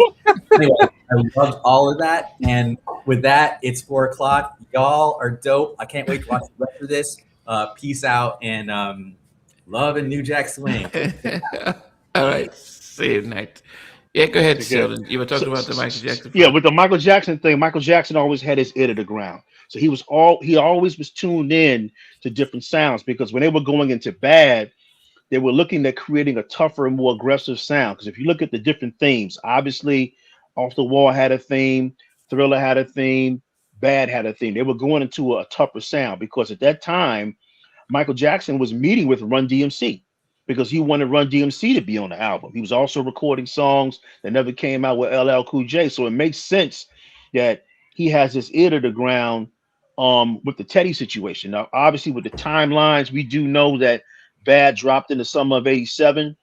Anyway, I loved all of that. And with that, it's 4:00. Y'all are dope. I can't wait to watch the rest of this. Peace out, and love and New Jack Swing. All right. See you next. Yeah, go ahead, Take care. Sheldon. You were talking about the Michael Jackson Yeah, part. with the Michael Jackson thing, Michael Jackson always had his ear to the ground. So he always was tuned in to different sounds because when they were going into bad, they were looking at creating a tougher and more aggressive sound. Because if you look at the different themes, obviously, Off the Wall had a theme, Thriller had a theme, Bad had a theme. They were going into a tougher sound because at that time, Michael Jackson was meeting with Run DMC because he wanted Run DMC to be on the album. He was also recording songs that never came out with LL Cool J. So it makes sense that he has his ear to the ground with the Teddy situation. Now, obviously, with the timelines, we do know that Bad dropped in the summer of '87,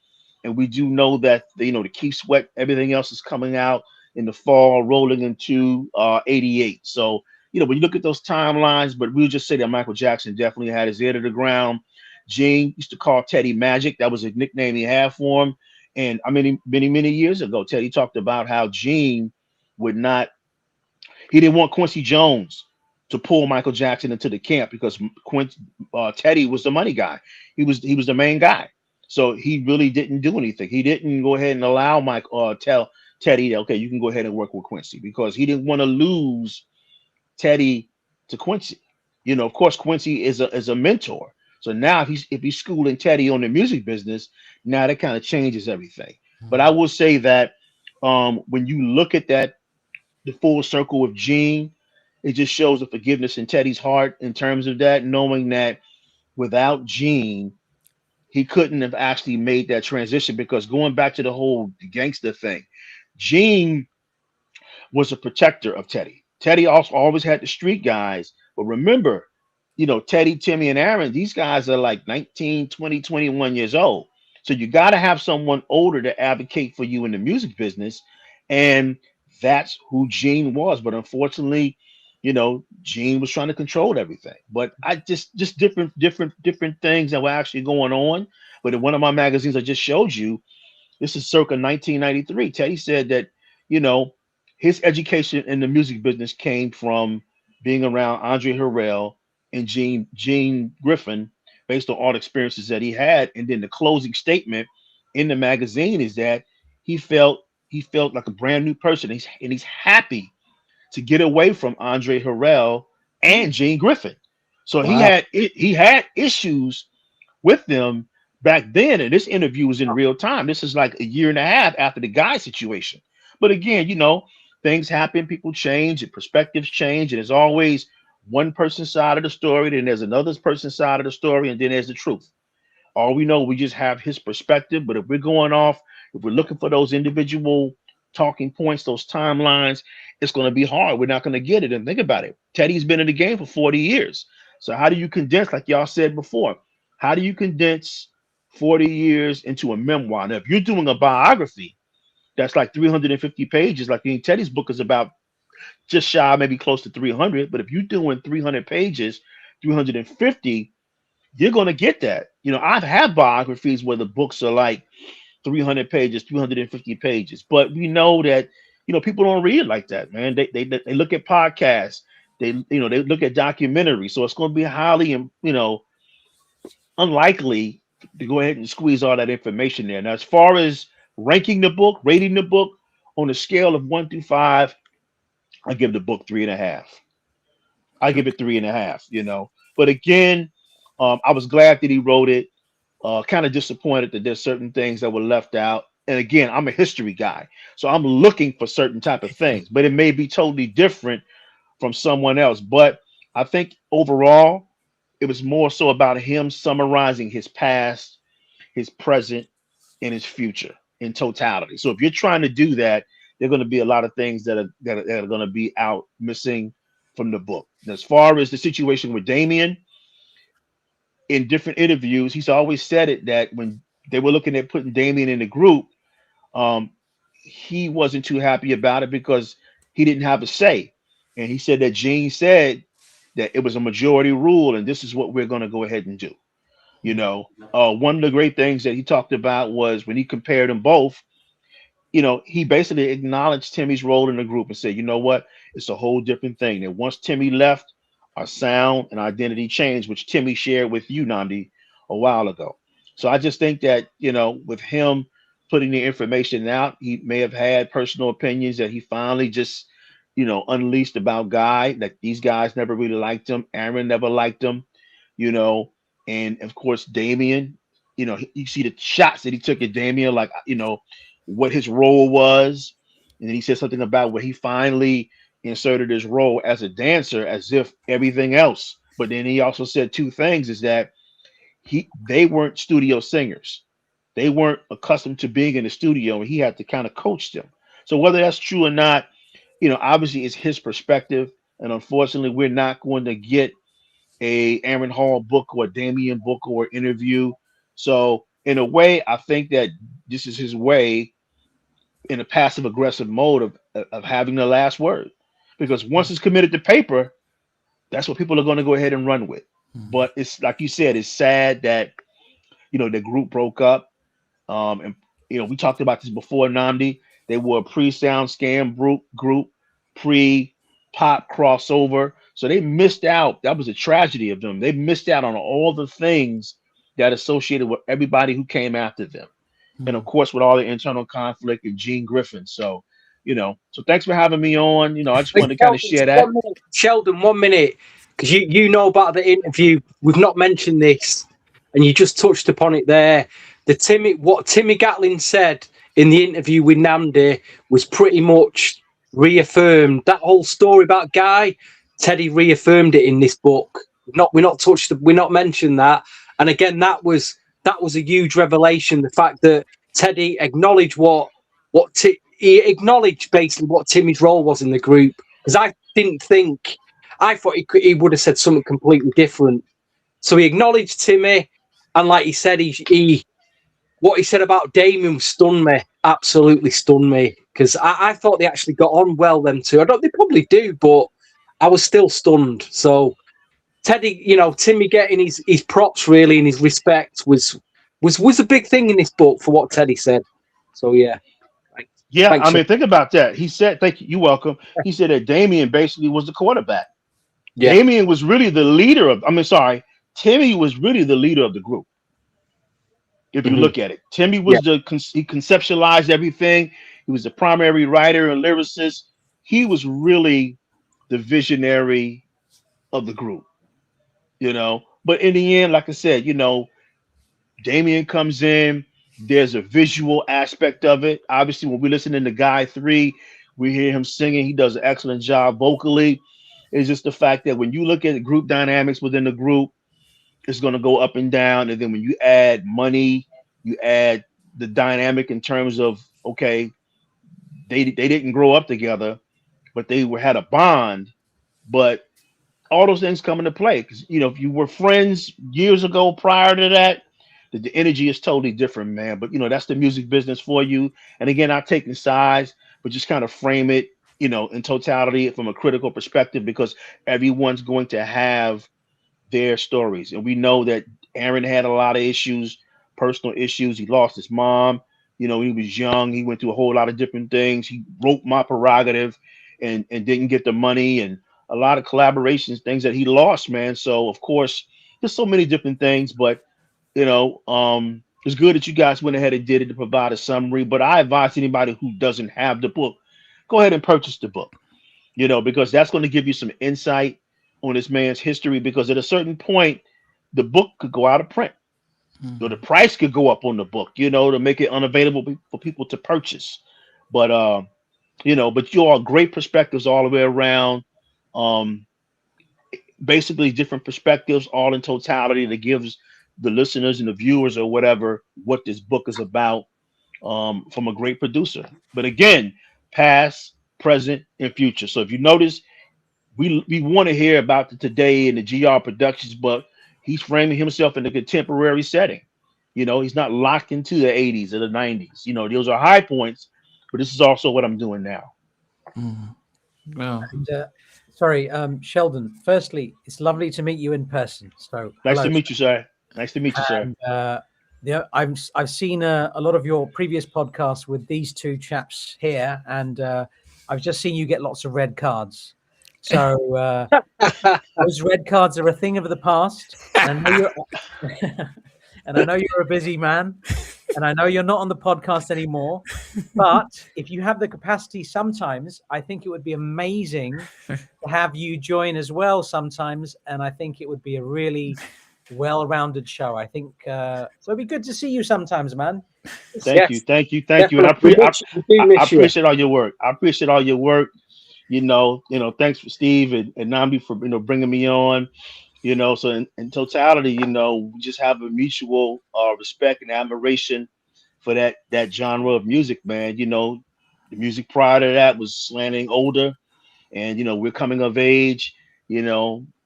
and we do know that the Keith Sweat, everything else is coming out in the fall, rolling into '88. So when you look at those timelines, but we'll just say that Michael Jackson definitely had his ear to the ground. Gene used to call Teddy Magic. That was a nickname he had for him. And I mean, many years ago, Teddy talked about how Gene would not, he didn't want Quincy Jones to pull Michael Jackson into the camp because Teddy was the money guy. He was the main guy. So he really didn't do anything. He didn't go ahead and allow tell Teddy, okay, you can go ahead and work with Quincy because he didn't want to lose Teddy to Quincy. Of course, Quincy is a mentor. So now if he's schooling Teddy on the music business, now that kind of changes everything. But I will say that when you look at that, the full circle of Gene, it just shows the forgiveness in Teddy's heart in terms of that, knowing that without Gene, he couldn't have actually made that transition because going back to the whole gangster thing, Gene was a protector of Teddy. Teddy also always had the street guys. But remember, Teddy, Timmy, and Aaron, these guys are like 19, 20, 21 years old. So you got to have someone older to advocate for you in the music business. And that's who Gene was. But unfortunately, Gene was trying to control everything. But I just different things that were actually going on. But in one of my magazines I just showed you, this is circa 1993. Teddy said that, you know, his education in the music business came from being around Andre Harrell and Gene Griffin based on all the experiences that he had. And then the closing statement in the magazine is that he felt like a brand new person. He's happy to get away from Andre Harrell and Gene Griffin. So Wow. he had issues with them back then. And this interview was in real time. This is like a year and a half after the guy situation. But again, things happen, people change, and perspectives change, and there's always one person's side of the story, then there's another person's side of the story, and then there's the truth. All we know, we just have his perspective. But if we're looking for those individual talking points, those timelines, it's going to be hard. We're not going to get it. And think about it. Teddy's been in the game for 40 years. So how do you condense, like y'all said before, how do you condense 40 years into a memoir? Now, if you're doing a biography, that's like 350 pages. Like Teddy's book is about just shy, maybe close to 300. But if you're doing 300 pages, 350, you're going to get that. I've had biographies where the books are like 300 pages, 350 pages. But we know that, people don't read like that, man. They look at podcasts. They look at documentaries. So it's going to be highly, unlikely to go ahead and squeeze all that information there. Now, as far as ranking the book, rating the book on a scale of 1 through 5, I give the book 3.5. I give it 3.5. But again, I was glad that he wrote it. Kind of disappointed that there's certain things that were left out. And again, I'm a history guy, so I'm looking for certain type of things, but it may be totally different from someone else. But I think overall, it was more so about him summarizing his past, his present, and his future in totality. So if you're trying to do that, there are going to be a lot of things that are going to be out missing from the book. And as far as the situation with Damien, in different interviews, he's always said it that when they were looking at putting Damien in the group, he wasn't too happy about it because he didn't have a say. And he said that Gene said that it was a majority rule, and this is what we're going to go ahead and do. One of the great things that he talked about was when he compared them both, he basically acknowledged Timmy's role in the group and said, you know what, it's a whole different thing. And once Timmy left, our sound and identity changed, which Timmy shared with you, Nandi, a while ago. So I just think that, with him putting the information out. He may have had personal opinions that he finally just, unleashed about Guy, that these guys never really liked him. Aaron never liked him, and of course, Damien, you see the shots that he took at Damien, like, what his role was. And then he said something about where he finally inserted his role as a dancer as if everything else. But then he also said two things, is that they weren't studio singers. They weren't accustomed to being in the studio, and he had to kind of coach them. So whether that's true or not, obviously it's his perspective. And unfortunately, we're not going to get a Aaron Hall book or a Damien book or interview. So in a way, I think that this is his way in a passive aggressive mode of having the last word, because once it's committed to paper, that's what people are going to go ahead and run with. But it's like you said, it's sad that the group broke up. And we talked about this before, Namdi. They were a pre-sound scam group, pre-pop crossover. So they missed out. That was a tragedy of them. They missed out on all the things that associated with everybody who came after them. And of course, with all the internal conflict and Gene Griffin. So, so thanks for having me on. I just wanted to kind of share that. Sheldon, 1 minute, because you know about the interview. We've not mentioned this, and you just touched upon it there. What Timmy Gatlin said in the interview with Namdi was pretty much reaffirmed. That whole story about Guy, Teddy reaffirmed it in this book. We're not mentioned that. And again, that was a huge revelation. The fact that Teddy acknowledged he acknowledged basically what Timmy's role was in the group. Because I thought he would have said something completely different. So he acknowledged Timmy, and like he said, what he said about Damien stunned me, absolutely stunned me. Because I thought they actually got on well, them two. They probably do, but I was still stunned. So Teddy, Timmy getting his props really and his respect was a big thing in this book for what Teddy said. So yeah. Yeah, Thanks, I mean, think about that. He said, "Thank you, you're welcome." He said that Damien basically was the quarterback. Yeah. Damien was really the leader Timmy was really the leader of the group. If you look at it, Timmy was he conceptualized everything. He was the primary writer and lyricist. He was really the visionary of the group, But in the end, like I said, Damien comes in. There's a visual aspect of it. Obviously, when we listen to Guy 3, we hear him singing. He does an excellent job vocally. It's just the fact that when you look at the group dynamics within the group, it's going to go up and down. And then when you add money, you add the dynamic in terms of, okay, they didn't grow up together, but they had a bond. But all those things come into play because, if you were friends years ago prior to that, the energy is totally different, man. But, that's the music business for you. And again, not taking sides, but just kind of frame it, in totality from a critical perspective, because everyone's going to have their stories. And we know that Aaron had a lot of issues, personal issues. He lost his mom. He was young. He went through a whole lot of different things. He wrote My Prerogative and didn't get the money, and a lot of collaborations, things that he lost, man. So, of course, there's so many different things, but it's good that you guys went ahead and did it to provide a summary. But I advise anybody who doesn't have the book, go ahead and purchase the book, because that's going to give you some insight on this man's history. Because at a certain point, the book could go out of print, or the price could go up on the book, to make it unavailable for people to purchase. But but you all great perspectives all the way around. Basically, different perspectives, all in totality, that gives the listeners and the viewers or whatever what this book is about, from a great producer. But again, past, present, and future. So if you notice, we want to hear about the today and the GR Productions, but he's framing himself in a contemporary setting. He's not locked into the 80s or the 90s. Those are high points, but this is also what I'm doing now. Well, And, sorry, Sheldon. Firstly, it's lovely to meet you in person. So Nice to meet you, sir. Nice to meet you, sir. And, I've seen a lot of your previous podcasts with these two chaps here, and I've just seen you get lots of red cards. So those red cards are a thing of the past. And I know you're a busy man. And I know you're not on the podcast anymore, but if you have the capacity sometimes, I think it would be amazing to have you join as well sometimes. And I think it would be a really well-rounded show. I think so. It'd be good to see you sometimes, man. Thank you, and definitely. I appreciate all your work. I appreciate all your work. Thanks for Steve and Nambi for bringing me on. So in totality, we just have a mutual respect and admiration for that genre of music, man. The music prior to that was slanting older, and we're coming of age.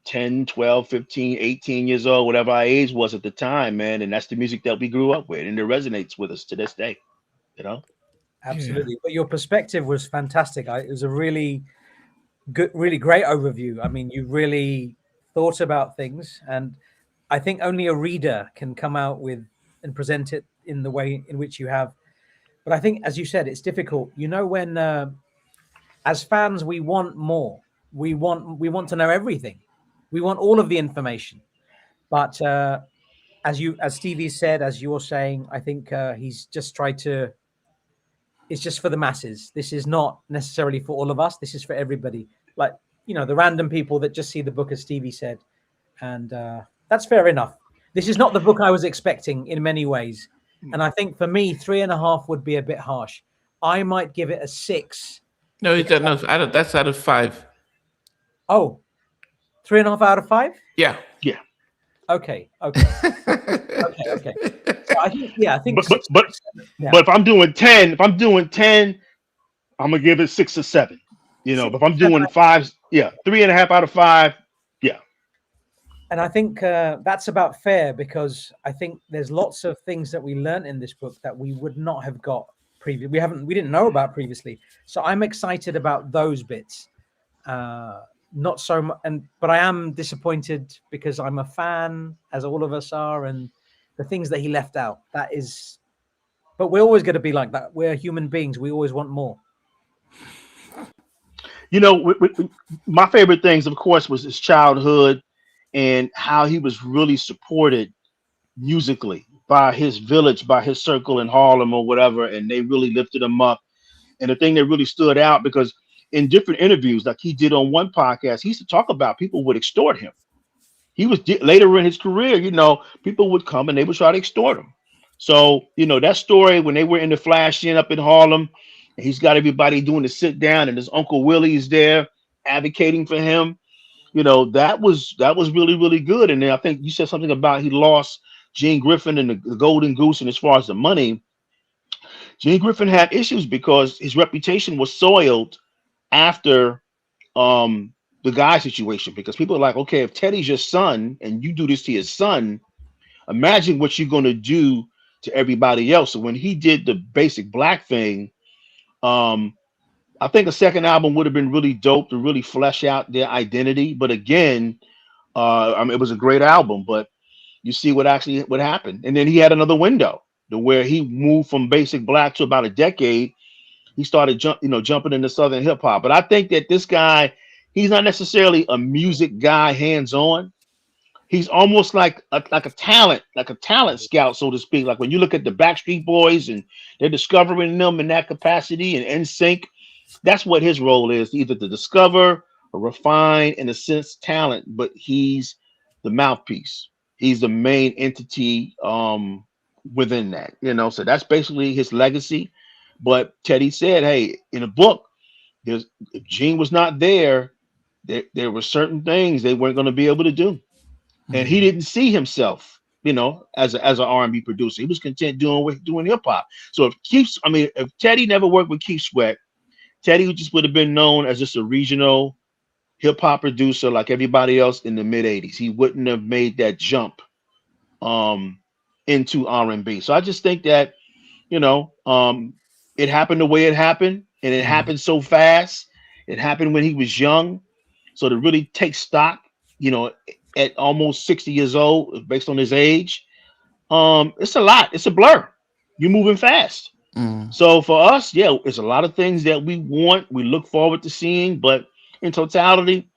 10, 12, 15, 18 years old, whatever our age was at the time, man. And that's the music that we grew up with, and it resonates with us to this day. Absolutely. But your perspective was fantastic. It was a really good, really great overview. I mean, you really thought about things, and I think only a reader can come out with and present it in the way in which you have. But I think, as you said, it's difficult. When as fans we want more. We want to know everything. We want all of the information. But as Stevie said, as you're saying, I think he's just tried to. It's just for the masses. This is not necessarily for all of us. This is for everybody. Like, the random people that just see the book, as Stevie said. And that's fair enough. This is not the book I was expecting in many ways. And I think for me, 3.5 would be a bit harsh. I might give it a 6. No, that's out of 5. Oh, 3.5 out of 5? Yeah. Okay. Okay. So I think. But if I'm doing 10, I'm gonna give it 6 or 7. But if I'm doing 5, 3.5 out of 5. Yeah. And I think that's about fair, because I think there's lots of things that we learned in this book that we would not have got previously. We didn't know about previously. So I'm excited about those bits. Not so much, but I am disappointed because I'm a fan, as all of us are, and the things that he left out. But we're always going to be like that. We're human beings. We always want more. My favorite things, of course, was his childhood and how he was really supported musically by his village, by his circle in Harlem or whatever, and they really lifted him up. And the thing that really stood out, because in different interviews, like he did on one podcast, he used to talk about people would extort him. He was later in his career, people would come and they would try to extort him. So, that story when they were in the Flash Inn up in Harlem, and he's got everybody doing the sit down, and his Uncle Willie's there advocating for him. That was really, really good. And then I think you said something about he lost Gene Griffin and the Golden Goose, and as far as the money, Gene Griffin had issues because his reputation was soiled after the Guy situation, because people are like, okay, if Teddy's your son and you do this to his son, imagine what you're going to do to everybody else. So when he did the Basic Black thing, I think a second album would have been really dope to really flesh out their identity. But again, it was a great album, but you see what happened. And then he had another window to where he moved from Basic Black to about a decade. He started jumping into Southern hip hop. But I think that this guy, he's not necessarily a music guy hands-on. He's almost like a talent scout, so to speak. Like when you look at the Blackstreet Boys and they're discovering them in that capacity, and NSYNC, that's what his role is, either to discover or refine, in a sense, talent, but he's the mouthpiece. He's the main entity within that, so that's basically his legacy. But Teddy said, hey, in a book, if Gene was not there, there were certain things they weren't going to be able to do. And he didn't see himself, as an R&B producer. He was content doing hip hop. So if Teddy never worked with Keith Sweat, Teddy just would have been known as just a regional hip hop producer like everybody else in the mid 80s. He wouldn't have made that jump into R&B. So I just think that, it happened the way it happened, and it happened so fast. It happened when he was young. So to really take stock, at almost 60 years old, based on his age, it's a lot. It's a blur. You're moving fast. So for us, it's a lot of things that we look forward to seeing, but in totality,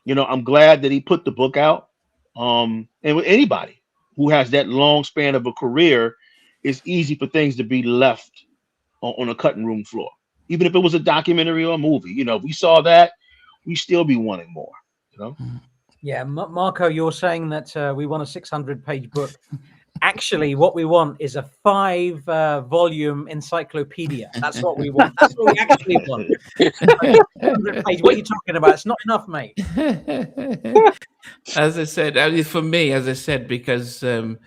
I'm glad that he put the book out. And with anybody who has that long span of a career, it's easy for things to be left on a cutting room floor. Even if it was a documentary or a movie, if we saw that, we still be wanting more. Yeah, Marco, you're saying that we want a 600-page book. Actually, what we want is a 5-volume encyclopedia. That's what we want. That's what we actually want. 600 page. What are you talking about? It's not enough, mate. As I said, I mean, for me, as I said, because and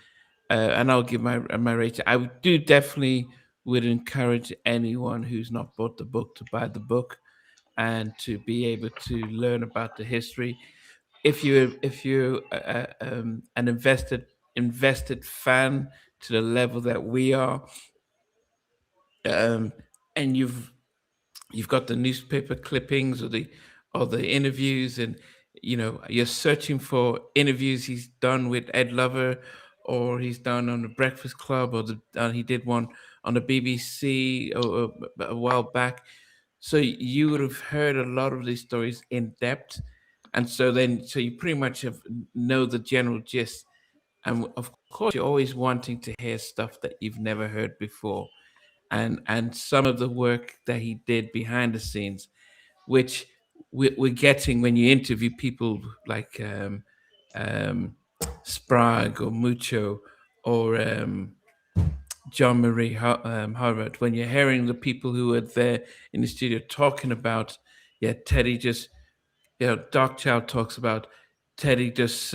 I'll give my rating. I do definitely would encourage anyone who's not bought the book to buy the book and to be able to learn about the history. If you're an invested fan to the level that we are, and you've got the newspaper clippings or the interviews, and you're searching for interviews he's done with Ed Lover, or he's done on the Breakfast Club, or he did one on the BBC a while back. So you would have heard a lot of these stories in depth, and so you pretty much know the general gist. And of course, you're always wanting to hear stuff that you've never heard before, and some of the work that he did behind the scenes, which we're getting when you interview people like Sprague or Mucho or John Marie Harvard. When you're hearing the people who are there in the studio talking about, yeah, Teddy just, Dark Child talks about Teddy just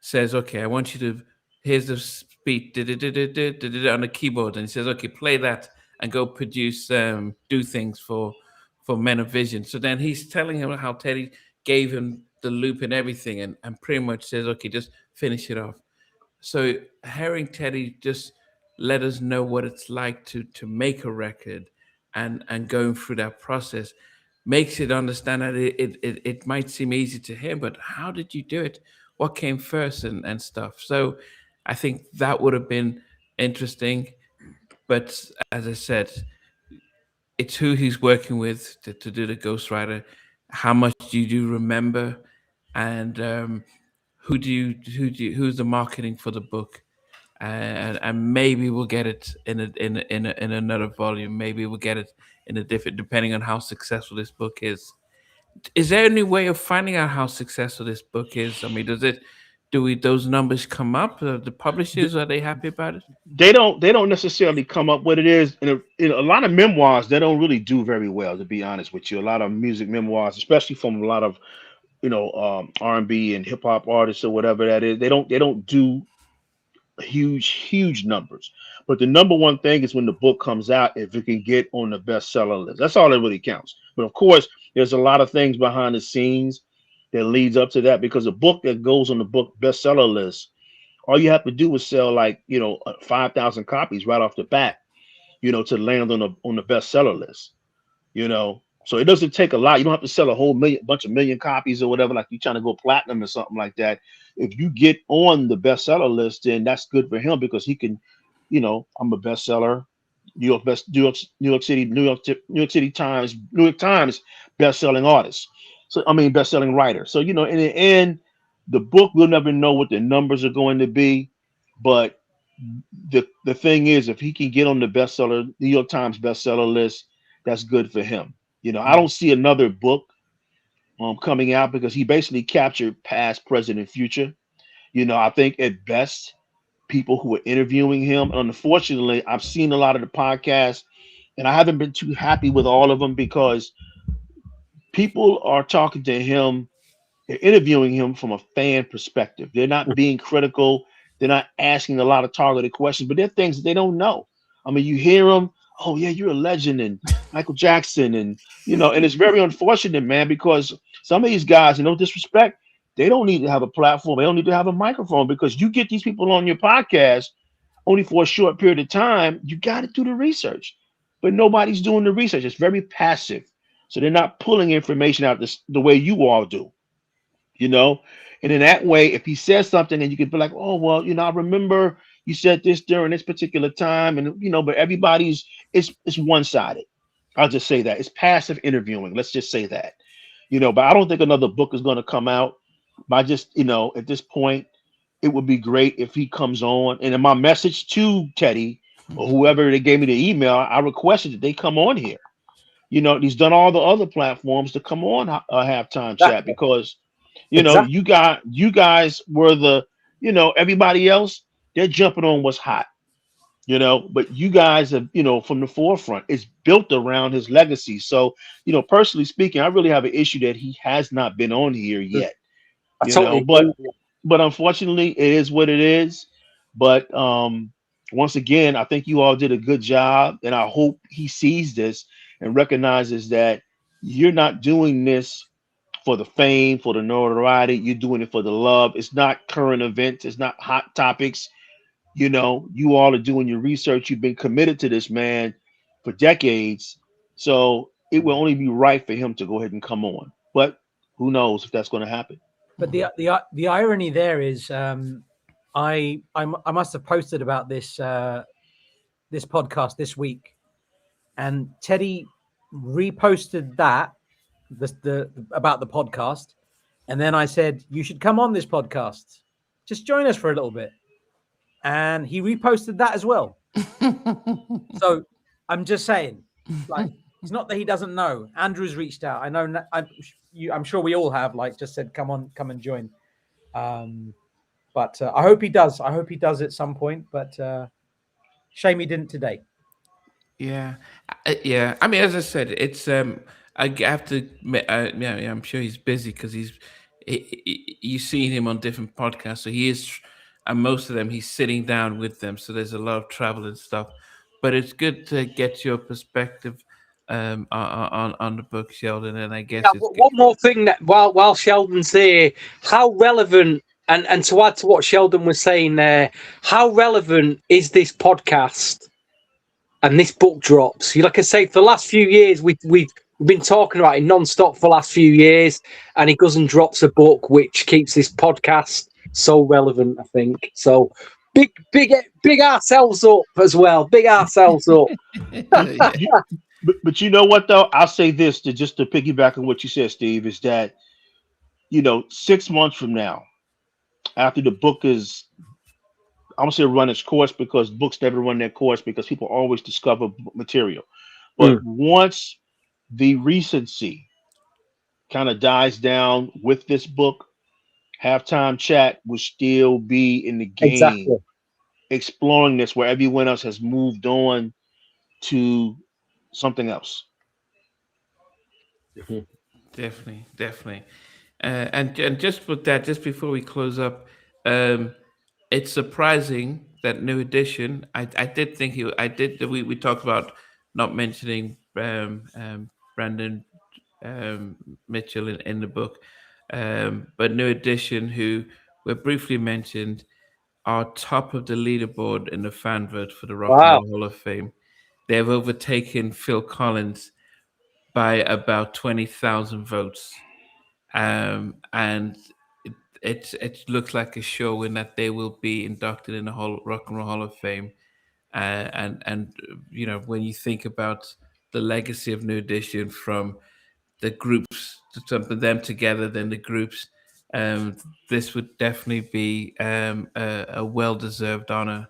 says, okay, I want you to, here's the beat on the keyboard, and he says, okay, play that and go produce, do things for Men of Vision. So then he's telling him how Teddy gave him the loop and everything, and pretty much says, okay, just finish it off. So hearing Teddy just let us know what it's like to make a record, and going through that process makes it understand that it might seem easy to him, but how did you do it? What came first, and stuff. So I think that would have been interesting. But as I said, it's who he's working with to do the ghostwriter. How much do you remember? And who's the marketing for the book? And maybe we'll get it in another volume. Maybe we'll get it in a different, depending on how successful this book is. Is there any way of finding out how successful this book is? I mean, those numbers come up? The publishers, are they happy about it? They don't necessarily come up what it is. In a lot of memoirs, they don't really do very well, to be honest with you. A lot of music memoirs, especially from a lot of R&B and hip hop artists or whatever that is, they don't do huge numbers. But the number one thing is when the book comes out, if it can get on the bestseller list. That's all that really counts. But of course, there's a lot of things behind the scenes that leads up to that, because a book that goes on the book bestseller list, all you have to do is sell 5,000 copies right off the bat, to land on the bestseller list. So it doesn't take a lot. You don't have to sell a whole bunch of million copies or whatever, like you're trying to go platinum or something like that. If you get on the bestseller list, then that's good for him, because he can, I'm a bestseller, New York City Times, New York Times best-selling artist. So I mean best-selling writer. So in the end, the book, we'll never know what the numbers are going to be, but the thing is, if he can get on the New York Times bestseller list, that's good for him. I don't see another book coming out, because he basically captured past, present, and future. I think at best, people who are interviewing him, and unfortunately, I've seen a lot of the podcasts, and I haven't been too happy with all of them, because people are talking to him, they're interviewing him from a fan perspective. They're not being critical. They're not asking a lot of targeted questions, but they're things that they don't know. I mean, you hear them, oh yeah, you're a legend, and Michael Jackson, and and it's very unfortunate, man, because some of these guys, no disrespect, they don't need to have a platform. They don't need to have a microphone, because you get these people on your podcast only for a short period of time. You got to do the research, but nobody's doing the research. It's very passive. So they're not pulling information out the way you all do. And in that way, if he says something and you can be like, oh, well, I remember you said this during this particular time, and but everybody's it's one-sided. I'll just say that it's passive interviewing. Let's just say that, but I don't think another book is going to come out. But I just, at this point, it would be great if he comes on. And then my message to Teddy or whoever they gave me the email, I requested that they come on here. You know, he's done all the other platforms to come on halftime chat Exactly. because, Exactly. you guys were the, everybody else, they're jumping on what's hot, but you guys have, from the forefront, it's built around his legacy. So, personally speaking, I really have an issue that he has not been on here yet, I totally but agree. unfortunately it is what it is. But once again, I think you all did a good job, and I hope he sees this and recognizes that you're not doing this for the fame, for the notoriety. You're doing it for the love. It's not current events, it's not hot topics. You all are doing your research. You've been committed to this man for decades, so it will only be right for him to go ahead and come on. But who knows if that's going to happen? But the irony there is, I must have posted about this this podcast this week, and Teddy reposted that the about the podcast, and then I said you should come on this podcast, just join us for a little bit, and he reposted that as well. So I'm just saying, like, it's not that he doesn't know. Andrew's reached out. I know. I'm sure we all have, like, just said, come and join. But I hope he does. I hope he does at some point. But shame he didn't today. Yeah, yeah. I mean, as I said, it's I have to admit, yeah, I'm sure he's busy because you see him on different podcasts, so he is, and most of them he's sitting down with them. So there's a lot of travel and stuff. But it's good to get your perspective on the book, Sheldon, and I guess Now, it's one more thing that while Sheldon's here, how relevant and to add to what Sheldon was saying there, how relevant is this podcast and this book drops? Like I say, for the last few years, we've been talking about it non-stop for the last few years, and he goes and drops a book, which keeps this podcast so relevant, I think. So big ourselves up as well. Big ourselves up. But you know what though? I'll say this just to piggyback on what you said, Steve, is that 6 months from now, after the book is, I'm gonna say run its course, because books never run their course because people always discover material. But once the recency kind of dies down with this book, halftime chat will still be in the game, Exactly. exploring this where everyone else has moved on to something else. Definitely. And just with that, just before we close up, it's surprising that New Edition. I did think we talked about not mentioning Brandon Mitchell in the book, but New Edition, who were briefly mentioned, are top of the leaderboard in the fan vote for the Rock and Wow. Roll Hall of Fame. They have overtaken Phil Collins by about 20,000 votes. And it looks like a show in that they will be inducted in the Rock and Roll Hall of Fame. And when you think about the legacy of New Edition, from the groups to put them together, then the groups, this would definitely be a well-deserved honor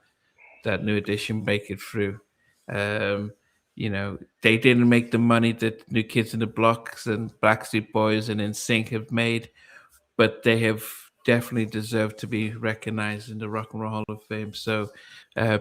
that New Edition make it through. They didn't make the money that New Kids in the Blocks and Blackstreet Boys and NSYNC have made, but they have definitely deserved to be recognized in the Rock and Roll Hall of Fame. So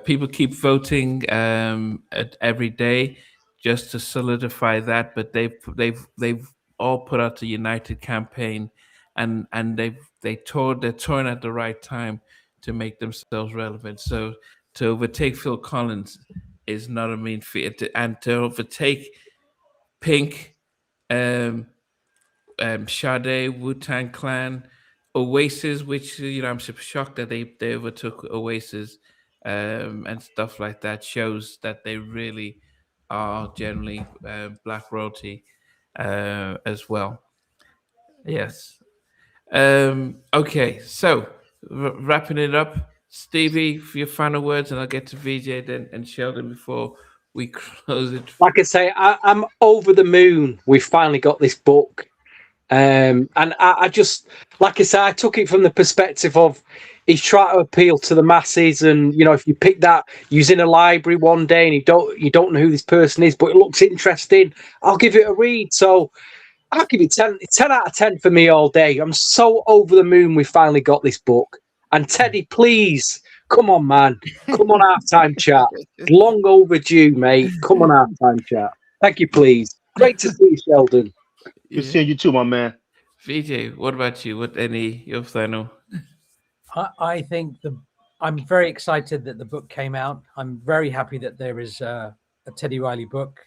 people keep voting every day just to solidify that, but they've all put out a united campaign, and they're touring at the right time to make themselves relevant. So to overtake Phil Collins is not a mean feat, and to overtake Pink, Sade, Wu-Tang Clan, Oasis, which I'm super shocked that they overtook Oasis, and stuff like that, shows that they really are generally black royalty as well. Yes. Okay, so wrapping it up, Stevie, for your final words, and I'll get to VJ then and Sheldon before we close it. Like I say, I'm over the moon. We finally got this book. And I just, like I said, I took it from the perspective of he's trying to appeal to the masses. And, you know, if you pick that, you're in a library one day and you don't know who this person is, but it looks interesting, I'll give it a read. So I'll give it 10 out of 10 for me all day. I'm so over the moon we finally got this book. And Teddy, please, come on, man. Come on, halftime chat. Long overdue, mate. Come on, halftime chat. Thank you, please. Great to see you, Sheldon. Good seeing you too, my man. VJ, what about you? What any your final? I think I'm very excited that the book came out. I'm very happy that there is a Teddy Riley book.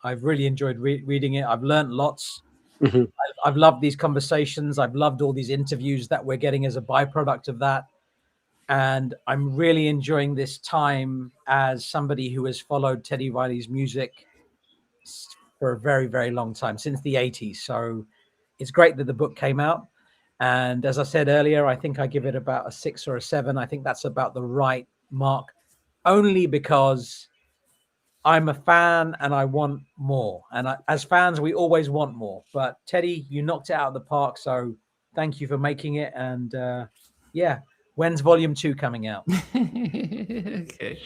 I've really enjoyed reading it. I've learned lots. Mm-hmm. I've loved these conversations. I've loved all these interviews that we're getting as a byproduct of that. And I'm really enjoying this time as somebody who has followed Teddy Riley's music for a very, very long time, since the 80s. So it's great that the book came out. And as I said earlier, I think I give it about a 6 or a 7. I think that's about the right mark, only because I'm a fan and I want more. And as fans, we always want more. But Teddy, you knocked it out of the park. So thank you for making it. And yeah, when's volume 2 coming out? Okay.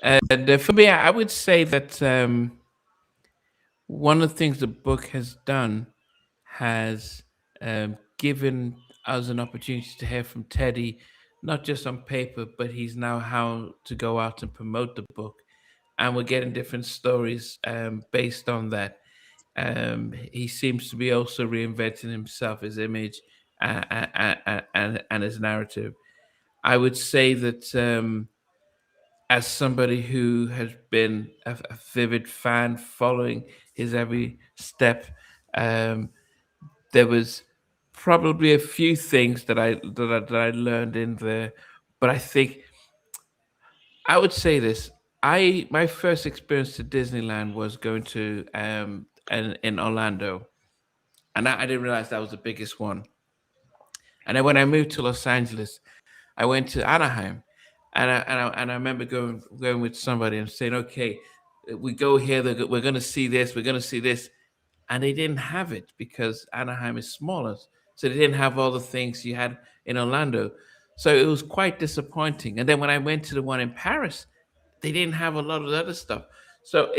And for me, I would say that one of the things the book has done has given us an opportunity to hear from Teddy, not just on paper, but he's now how to go out and promote the book. And we're getting different stories based on that. He seems to be also reinventing himself, his image, and his narrative. I would say that as somebody who has been a vivid fan, following his every step, um, there was probably a few things that I learned in there, but I think I would say this. My first experience to Disneyland was going to in Orlando, and I didn't realize that was the biggest one. And then when I moved to Los Angeles, I went to Anaheim, and I remember going with somebody and saying, "Okay, we go here. We're going to see this. We're going to see this," and they didn't have it because Anaheim is smaller, so they didn't have all the things you had in Orlando. So it was quite disappointing. And then when I went to the one in Paris, they didn't have a lot of the other stuff. So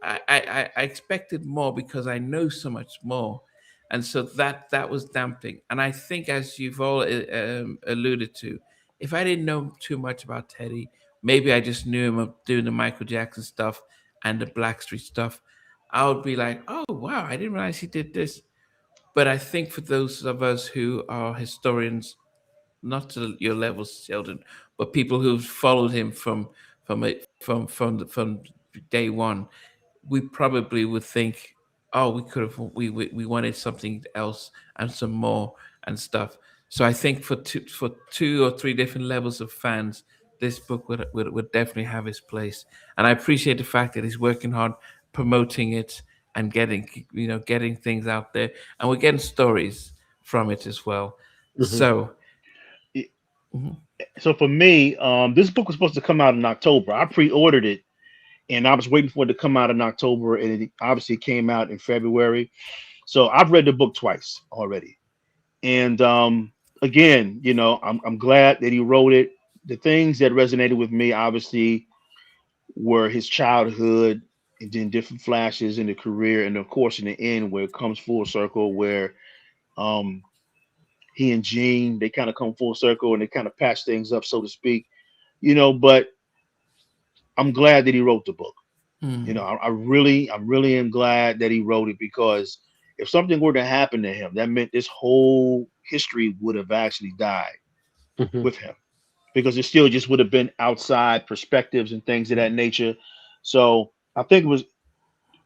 I expected more because I know so much more, and so that was damping. And I think, as you've all alluded to, if I didn't know too much about Teddy, maybe I just knew him of doing the Michael Jackson stuff and the Blackstreet stuff, I would be like, oh wow, I didn't realize he did this. But I think for those of us who are historians, not to your levels, Sheldon, but people who've followed him from day one, we probably would think, oh, we could have we wanted something else and some more and stuff. So I think for two or three different levels of fans, this book would definitely have its place. And I appreciate the fact that he's working hard promoting it and getting things out there, and we're getting stories from it as well. Mm-hmm. So So for me, this book was supposed to come out in October. I pre-ordered it, and I was waiting for it to come out in October, and it obviously came out in February. So I've read the book twice already, and again, I'm glad that he wrote it. The things that resonated with me, obviously, were his childhood, and then different flashes in the career, and of course, in the end, where it comes full circle, where um, he and Gene, they kind of come full circle and they kind of patch things up, so to speak. But I'm glad that he wrote the book. I really am glad that he wrote it, because if something were to happen to him, that meant this whole history would have actually died with him, because it still just would have been outside perspectives and things of that nature. So I think it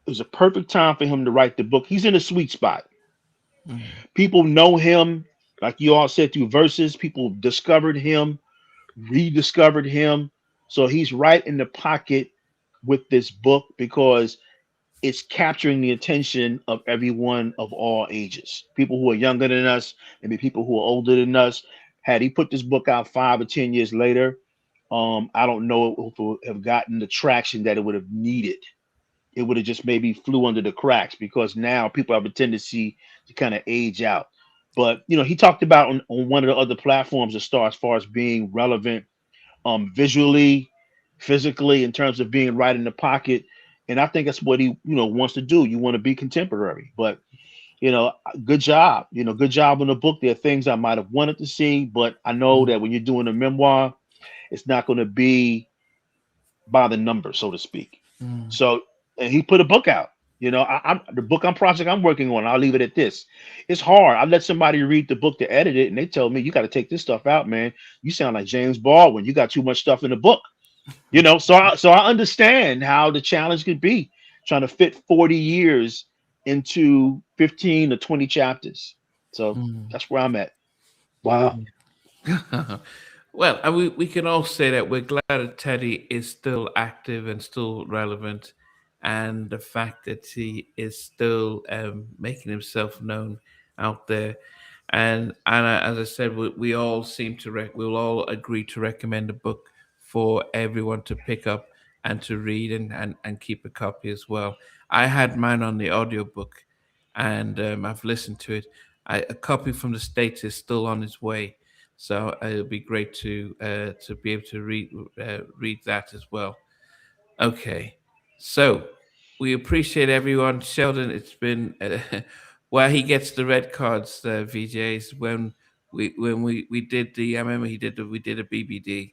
was a perfect time for him to write the book. He's in a sweet spot. People know him, like you all said, through verses. People discovered him, rediscovered him. So he's right in the pocket with this book, because it's capturing the attention of everyone of all ages. People who are younger than us, maybe people who are older than us. Had he put this book out 5 or 10 years later, I don't know if it would have gotten the traction that it would have needed. it would have just maybe flew under the cracks because now people have a tendency to kind of age out. But he talked about on one of the other platforms to start as far as being relevant, visually, physically, in terms of being right in the pocket. And I think that's what he wants to do. You want to be contemporary, but good job. Good job on the book. There are things I might have wanted to see, but I know that when you're doing a memoir, it's not going to be by the number, so to speak. Mm. So, and he put a book out. I'm the book project I'm working on. I'll leave it at this. It's hard. I let somebody read the book to edit it, and they tell me you got to take this stuff out, man. You sound like James Baldwin. You got too much stuff in the book. So I understand how the challenge could be trying to fit 40 years into 15 or 20 chapters. So that's where I'm at. Wow. Well, and we can all say that we're glad that Teddy is still active and still relevant, and the fact that he is still making himself known out there. And as I said, we all seem to we'll all agree to recommend a book for everyone to pick up and to read and keep a copy as well. I had mine on the audiobook, and I've listened to it. A copy from the States is still on its way, so it'll be great to be able to read that as well. Okay, so we appreciate everyone. Sheldon, it's been well. He gets the red cards, VJs. When we did the, I remember we did a BBD,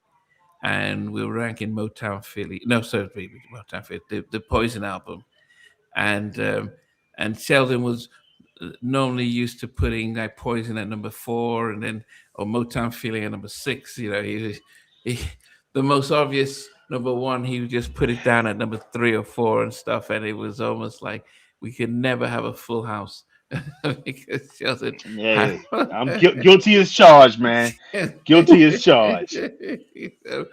and we were ranking Motown Philly. No, sorry, Motown Philly, the Poison album, and Sheldon was normally used to putting like Poison at number 4, and then or Motown Feeling at number 6. He the most obvious number 1, he would just put it down at number 3 or 4 and stuff, and it was almost like we could never have a full house because Sheldon Yeah, I'm had. guilty as charged, man. Guilty as charged. so,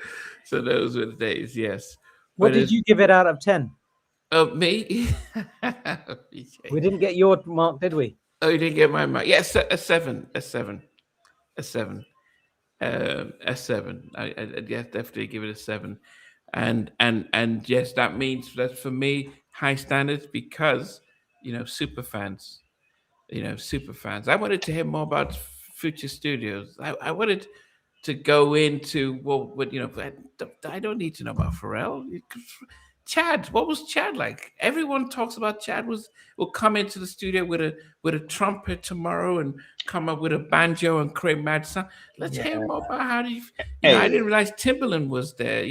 so those were the days, yes. What But did it's, you give it out of 10? me? We didn't get your mark, did we? Oh, you didn't get my mark. Yes, a 7, a 7, a 7, a 7. I yeah, definitely give it a 7, and yes, that means that for me high standards because super fans. Super fans. I wanted to hear more about Future Studios. I wanted to go into what I don't need to know about Pharrell. Chad, what was Chad like? Everyone talks about Chad will come into the studio with a trumpet tomorrow and come up with a banjo and create mad sound. Let's Yeah. hear more about how do you. I didn't Hey, realize Timberland was there.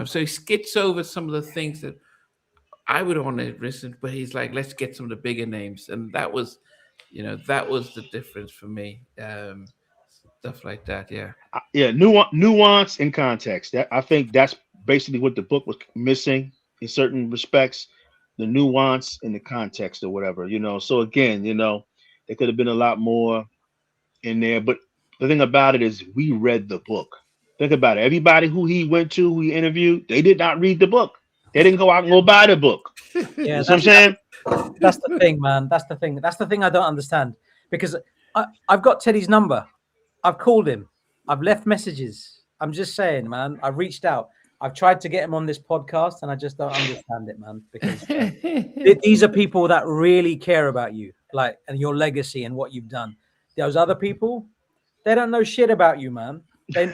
So he skits over some of the things that I would want to listen, but he's like, let's get some of the bigger names, and that was the difference for me. Stuff like that, yeah. yeah, nuance and context. That I think that's basically what the book was missing in certain respects, the nuance and the context or whatever. So again, there could have been a lot more in there. But the thing about it is, we read the book. Think about it. Everybody who he went to, who he interviewed, they did not read the book. They didn't go out and go buy the book. You know Yeah, what I'm saying? that's the thing, man. That's the thing. That's the thing I don't understand because I've got Teddy's number. I've called him. I've left messages. I'm just saying, man. I've reached out. I've tried to get him on this podcast, and I just don't understand it, man. Because these are people that really care about you, like, and your legacy and what you've done. Those other people, they don't know shit about you, man. They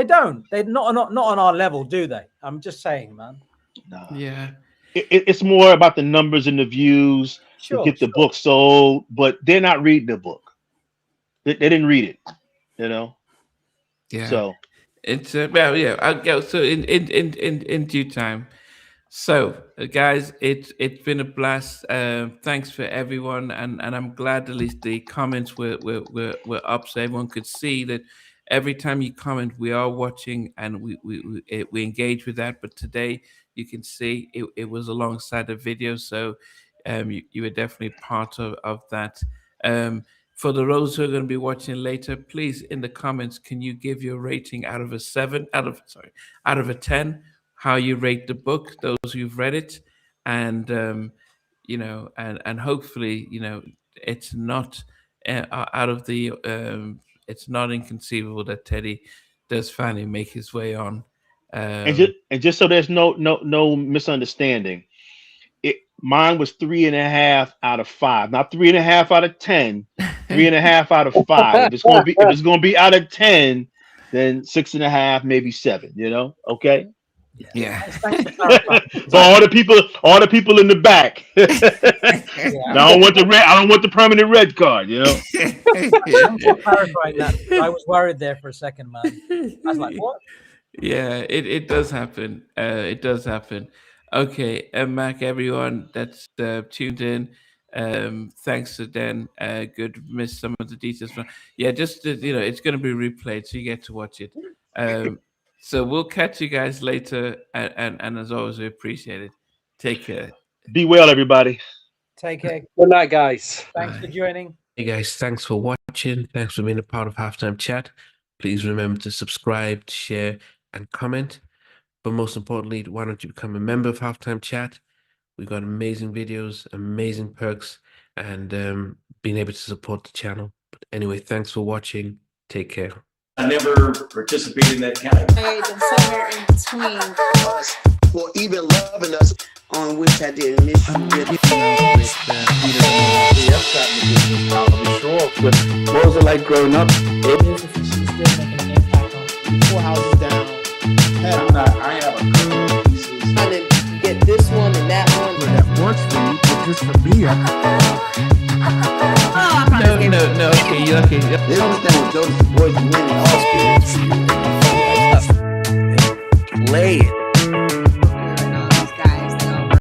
don't. They're not on our level, do they? I'm just saying, man. Nah. Yeah. It's more about the numbers and the views to Sure. get the book sold, but they're not reading the book. They didn't read it, you know. Yeah. So It's well, yeah. I'll go. So in due time. So, guys, it's been a blast. Thanks for everyone, and I'm glad at least the comments were up, so everyone could see that every time you comment, we are watching and we engage with that. But today, you can see it was alongside the video, so you were definitely part of that. For the those who are going to be watching later, please in the comments, can you give your rating out of a 7, out of a 10? How you rate the book, those who've read it, and and hopefully it's not out of the it's not inconceivable that Teddy does finally make his way on And just so there's no misunderstanding, mine was 3.5 out of 5, not 3.5 out of 10, 3.5 out of 5. If it's gonna be out of 10, then 6.5, maybe 7. Okay. Yeah. Thanks for clarifying. So all the people in the back. I don't want the permanent red card. Thanks for clarifying that. I was worried there for a second, man. I was like, what? Yeah, it does happen. It does happen. Okay, Mac, everyone that's tuned in. Thanks to Dan. Good, missed some of the details. Just it's going to be replayed, so you get to watch it. So we'll catch you guys later, and as always, we appreciate it. Take care. Be well, everybody. Take care. Good night, guys. Thanks for joining. Hey guys, thanks for watching. Thanks for being a part of Halftime Chat. Please remember to subscribe, share, and comment. But most importantly, why don't you become a member of Halftime Chat? We've got amazing videos, amazing perks, and being able to support the channel. But anyway, thanks for watching. Take care. I never participated in that kind of. And somewhere in between us, or even loving us, on which I didn't miss you with. What was it like growing up? She's still making an impact on 4 houses down. I have a couple pieces. I didn't get this one and that one. That works for you, but just for me, No, okay, you're okay. They don't understand what Jonas' boys do in the all spirits. Play it.